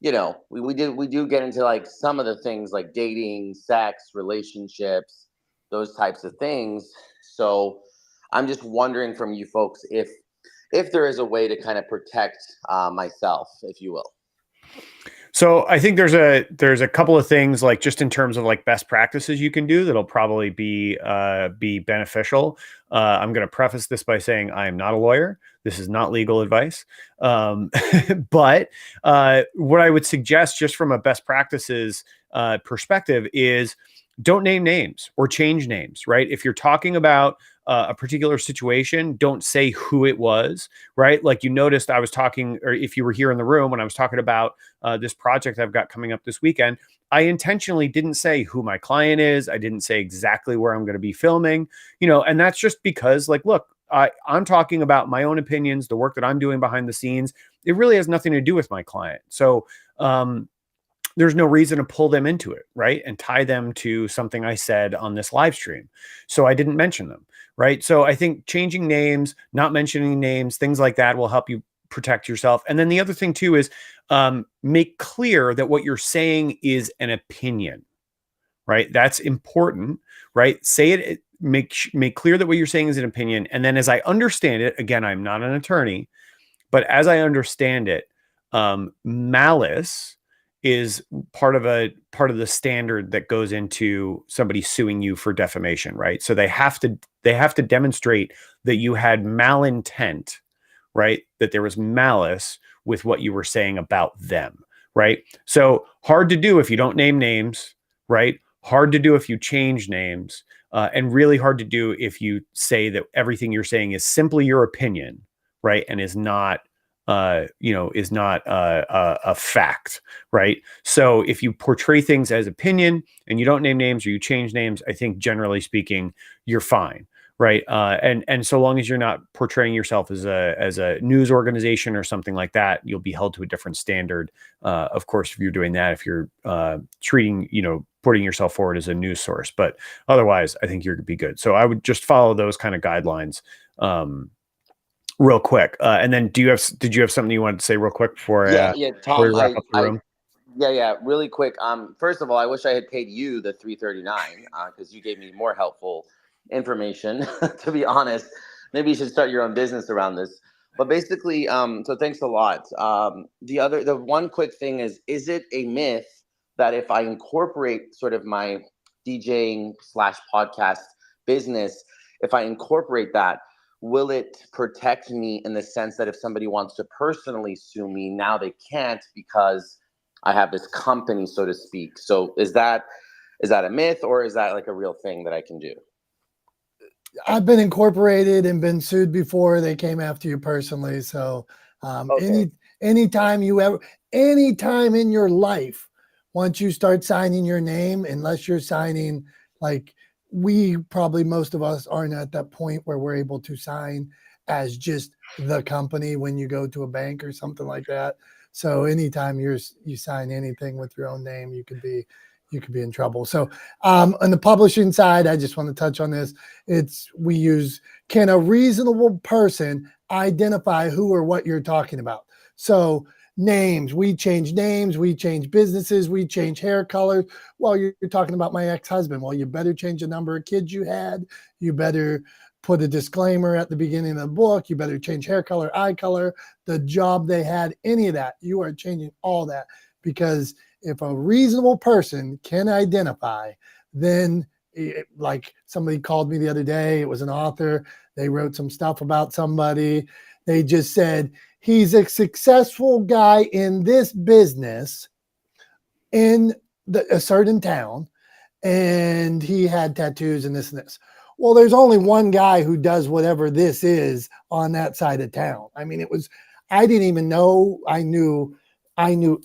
you know, we do get into like some of the things like dating, sex, relationships, those types of things. So I'm just wondering from you folks if there is a way to kind of protect myself, if you will. So I think there's a couple of things, like just in terms of like best practices you can do that'll probably be beneficial. I'm going to preface this by saying I am not a lawyer. This is not legal advice. But what I would suggest, just from a best practices perspective, is don't name names or change names, right? If you're talking about a particular situation, don't say who it was, right? Like you noticed I was talking, or if you were here in the room when I was talking about this project I've got coming up this weekend, I intentionally didn't say who my client is. I didn't say exactly where I'm going to be filming, you know, and that's just because, like, look, I'm talking about my own opinions, the work that I'm doing behind the scenes. It really has nothing to do with my client. So, there's no reason to pull them into it, right? And tie them to something I said on this live stream. So I didn't mention them, right? So I think changing names, not mentioning names, things like that will help you protect yourself. And then the other thing too is make clear that what you're saying is an opinion, right? That's important, right? Say it, make clear that what you're saying is an opinion. And then as I understand it, again, I'm not an attorney, but as I understand it, malice is part of the standard that goes into somebody suing you for defamation, right? So they have to demonstrate that you had malintent, right? That there was malice with what you were saying about them, right? So hard to do if you don't name names, right? Hard to do if you change names, and really hard to do if you say that everything you're saying is simply your opinion, right? And is not is not a fact, right? So if you portray things as opinion and you don't name names or you change names, I think generally speaking, you're fine, right? And so long as you're not portraying yourself as a news organization or something like that, you'll be held to a different standard. Of course, if you're doing that, if you're putting yourself forward as a news source, but otherwise, I think you're gonna be good. So I would just follow those kind of guidelines. Real quick, and then did you have something you wanted to say real quick before Tom, we wrap up the room? Really quick. First of all, I wish I had paid you the $339 because you gave me more helpful information. To be honest, maybe you should start your own business around this. But basically, so thanks a lot. The one quick thing is it a myth that if I incorporate sort of my DJing / podcast business, if I incorporate that, will it protect me in the sense that if somebody wants to personally sue me, now they can't because I have this company, so to speak? So is that a myth, or is that like a real thing that I can do? I've been incorporated and been sued before. They came after you personally. So anytime in your life, once you start signing your name, unless you're signing like most of us aren't at that point where we're able to sign as just the company when you go to a bank or something like that. So anytime you sign anything with your own name, you could be in trouble. So on the publishing side, I just want to touch on this. Can a reasonable person identify who or what you're talking about? So names, we change businesses, we change hair colors. Well, you're talking about my ex-husband. Well, you better change the number of kids you had. You better put a disclaimer at the beginning of the book. You better change hair color, eye color, the job they had, any of that. You are changing all that, because if a reasonable person can identify, then like somebody called me the other day, it was an author. They wrote some stuff about somebody. They just said, he's a successful guy in this business in a certain town, and he had tattoos and this and this. Well, there's only one guy who does whatever this is on that side of town. I mean, I didn't even know. I knew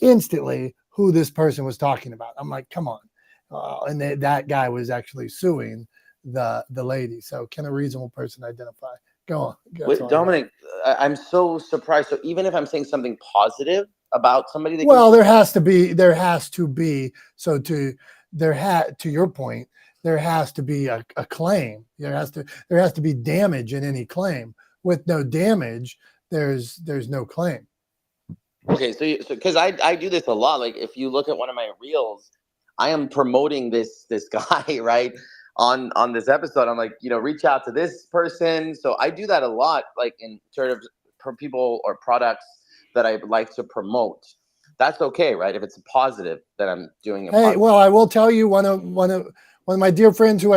instantly who this person was talking about. I'm like, come on. And that guy was actually suing the lady. So can a reasonable person identify? Go on. Wait, Dominic, I'm so surprised. So even if I'm saying something positive about somebody, there has to be. So to your point, there has to be a claim. There has to be damage in any claim. With no damage, there's no claim. Okay, so because I do this a lot. Like if you look at one of my reels, I am promoting this guy, right? On this episode, I'm like, reach out to this person. So I do that a lot, like in sort of people or products that I like to promote. That's okay, right? If it's a positive that I'm doing it. Hey, well, I will tell you, one of my dear friends who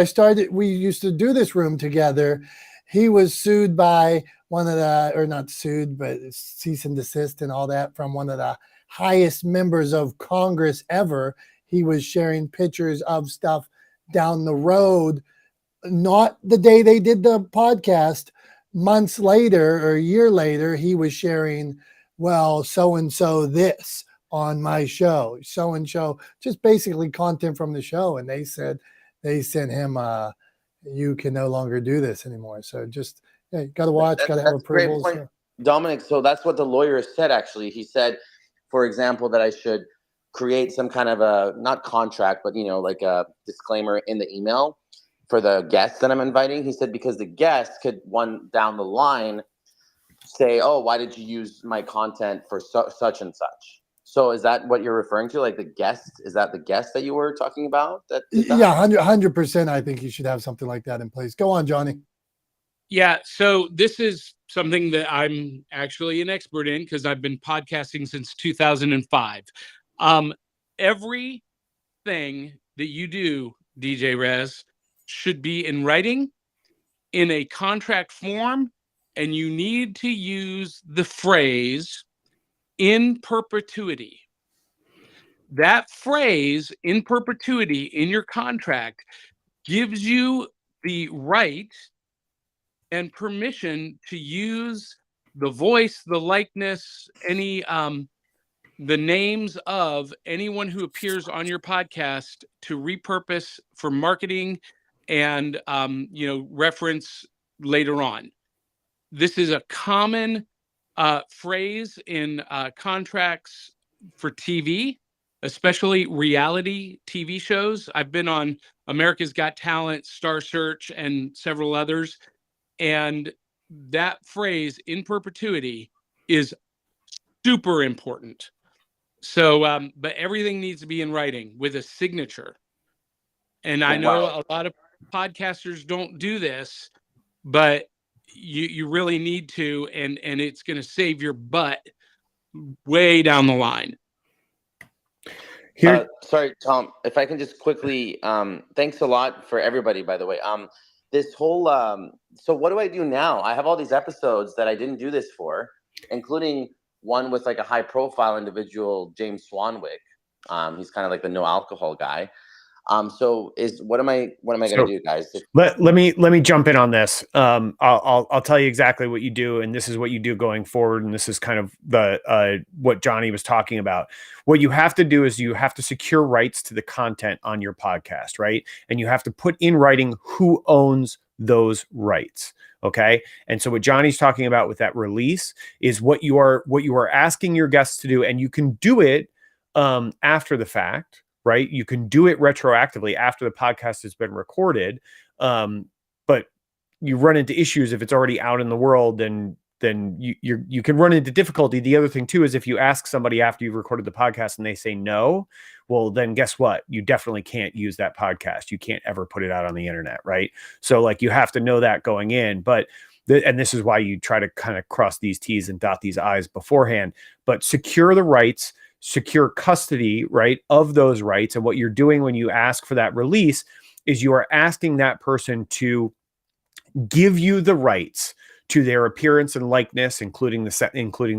we used to do this room together. He was sued by not sued, but cease and desist and all that from one of the highest members of Congress ever. He was sharing pictures of stuff down the road, not the day they did the podcast. Months later or a year later, he was sharing, well, so-and-so this on my show, so-and-so, just basically content from the show. And they sent him, you can no longer do this anymore. So just, got to watch, got to have approvals. Great point, Dominic. So that's what the lawyer said, actually. He said, for example, that I should create some kind of a, not contract, but, like a disclaimer in the email for the guests that I'm inviting. He said, because the guest could down the line say, oh, why did you use my content for such and such? So is that what you're referring to? Like the guest, is that the guest that you were talking about? Yeah, 100%. I think you should have something like that in place. Go on, Johnny. Yeah, so this is something that I'm actually an expert in because I've been podcasting since 2005. Everything that you do, DJ Rez, should be in writing, in a contract form, and you need to use the phrase in perpetuity. That phrase in perpetuity in your contract gives you the right and permission to use the voice, the likeness, any the names of anyone who appears on your podcast to repurpose for marketing and reference later on. This is a common phrase in contracts for TV, especially reality TV shows. I've been on America's Got Talent, Star Search, and several others. And that phrase, in perpetuity, is super important. So, but everything needs to be in writing with a signature. And I know a lot of podcasters don't do this, but you really need to, and it's going to save your butt way down the line. Sorry, Tom, if I can just quickly, thanks a lot for everybody, by the way. This whole, so what do I do now? I have all these episodes that I didn't do this for, including one with like a high profile individual, James Swanwick. He's kind of like the no alcohol guy. So what am I going to do, guys? Let me jump in on this. I'll tell you exactly what you do, and this is what you do going forward, and this is kind of the what Johnny was talking about. What you have to do is you have to secure rights to the content on your podcast, right? And you have to put in writing who owns those rights. Okay. And so what Johnny's talking about with that release is what you are asking your guests to do, and you can do it after the fact. Right? You can do it retroactively after the podcast has been recorded. But you run into issues if it's already out in the world, then you can run into difficulty. The other thing too is if you ask somebody after you've recorded the podcast and they say no, well, then guess what? You definitely can't use that podcast. You can't ever put it out on the internet, right? So like you have to know that going in, but and this is why you try to kind of cross these T's and dot these I's beforehand, but secure the rights, secure custody, right, of those rights. And what you're doing when you ask for that release is you are asking that person to give you the rights to their appearance and likeness, including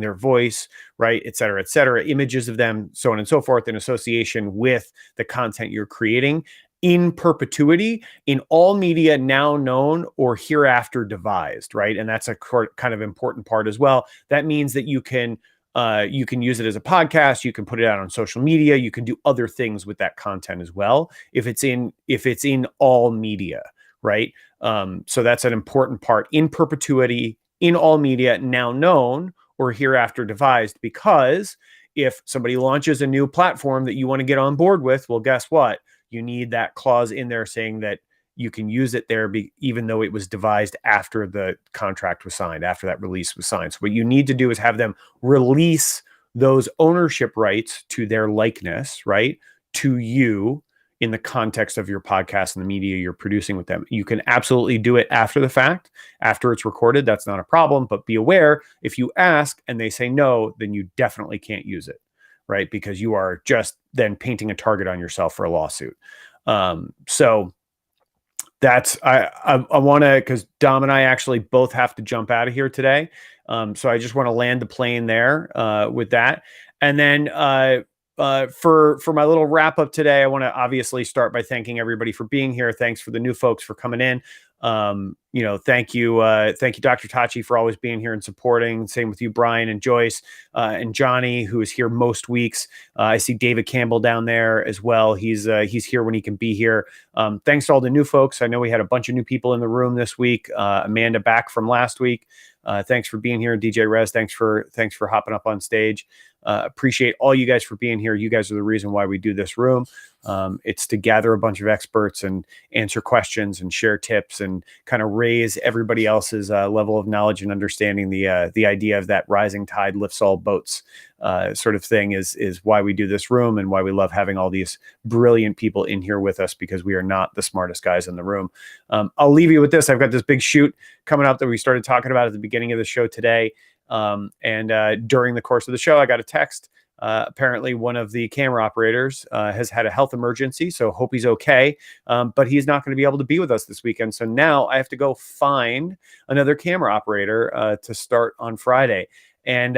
their voice, right, et cetera, images of them, so on and so forth, in association with the content you're creating in perpetuity in all media now known or hereafter devised, right? And that's a kind of important part as well. That means that you can use it as a podcast. You can put it out on social media. You can do other things with that content as well if it's in all media, right? So that's an important part. In perpetuity, in all media now known or hereafter devised, because if somebody launches a new platform that you want to get on board with, well, guess what? You need that clause in there saying that you can use it there, even though it was devised after the contract was signed, after that release was signed. So what you need to do is have them release those ownership rights to their likeness, right, to you in the context of your podcast and the media you're producing with them. You can absolutely do it after the fact, after it's recorded. That's not a problem, but be aware if you ask and they say no, then you definitely can't use it, right? Because you are just then painting a target on yourself for a lawsuit. So that's, I want to, because Dom and I actually both have to jump out of here today. So I just want to land the plane there with that. And then for my little wrap up today, I want to obviously start by thanking everybody for being here. Thanks for the new folks for coming in. Thank you, Dr. Tachi, for always being here and supporting. Same with you, Brian and Joyce, and Johnny, who is here most weeks. I see David Campbell down there as well. He's here when he can be here. Thanks to all the new folks. I know we had a bunch of new people in the room this week. Amanda back from last week. Thanks for being here. DJ Rez, thanks for hopping up on stage. Appreciate all you guys for being here. You guys are the reason why we do this room. It's to gather a bunch of experts and answer questions and share tips and kind of raise everybody else's level of knowledge and understanding. The idea of that rising tide lifts all boats sort of thing is why we do this room and why we love having all these brilliant people in here with us, because we are not the smartest guys in the room. I'll leave you with this. I've got this big shoot coming up that we started talking about at the beginning of the show today. And during the course of the show, I got a text. Apparently one of the camera operators has had a health emergency, so hope he's okay. But he's not going to be able to be with us this weekend. So now I have to go find another camera operator to start on Friday. And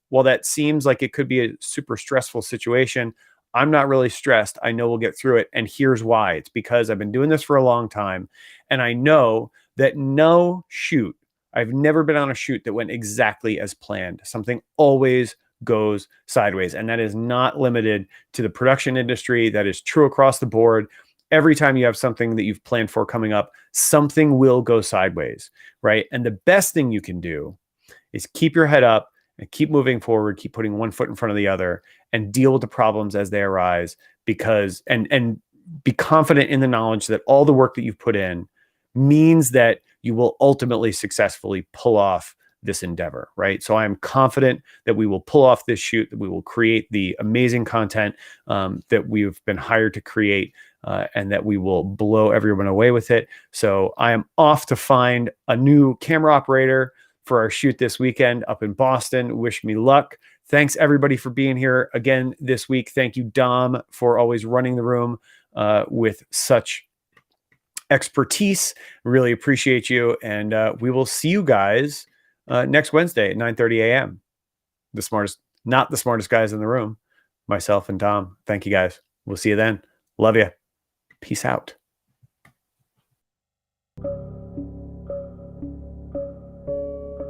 while that seems like it could be a super stressful situation, I'm not really stressed. I know we'll get through it. And here's why. It's because I've been doing this for a long time. And I know that no shoot I've never been on a shoot that went exactly as planned. Something always goes sideways. And that is not limited to the production industry. That is true across the board. Every time you have something that you've planned for coming up, something will go sideways, right? And the best thing you can do is keep your head up and keep moving forward, keep putting one foot in front of the other, and deal with the problems as they arise, because and be confident in the knowledge that all the work that you've put in means that you will ultimately successfully pull off this endeavor, right? So I'm confident that we will pull off this shoot, that we will create the amazing content that we've been hired to create, and that we will blow everyone away with it. So I am off to find a new camera operator for our shoot this weekend up in Boston. Wish me luck. Thanks everybody for being here again this week. Thank you, Dom, for always running the room with such expertise. Really appreciate you. And we will see you guys next Wednesday at 9:30 a.m. Not the smartest guys in the room, myself and Tom. Thank you guys. We'll see you then. Love you. Peace out.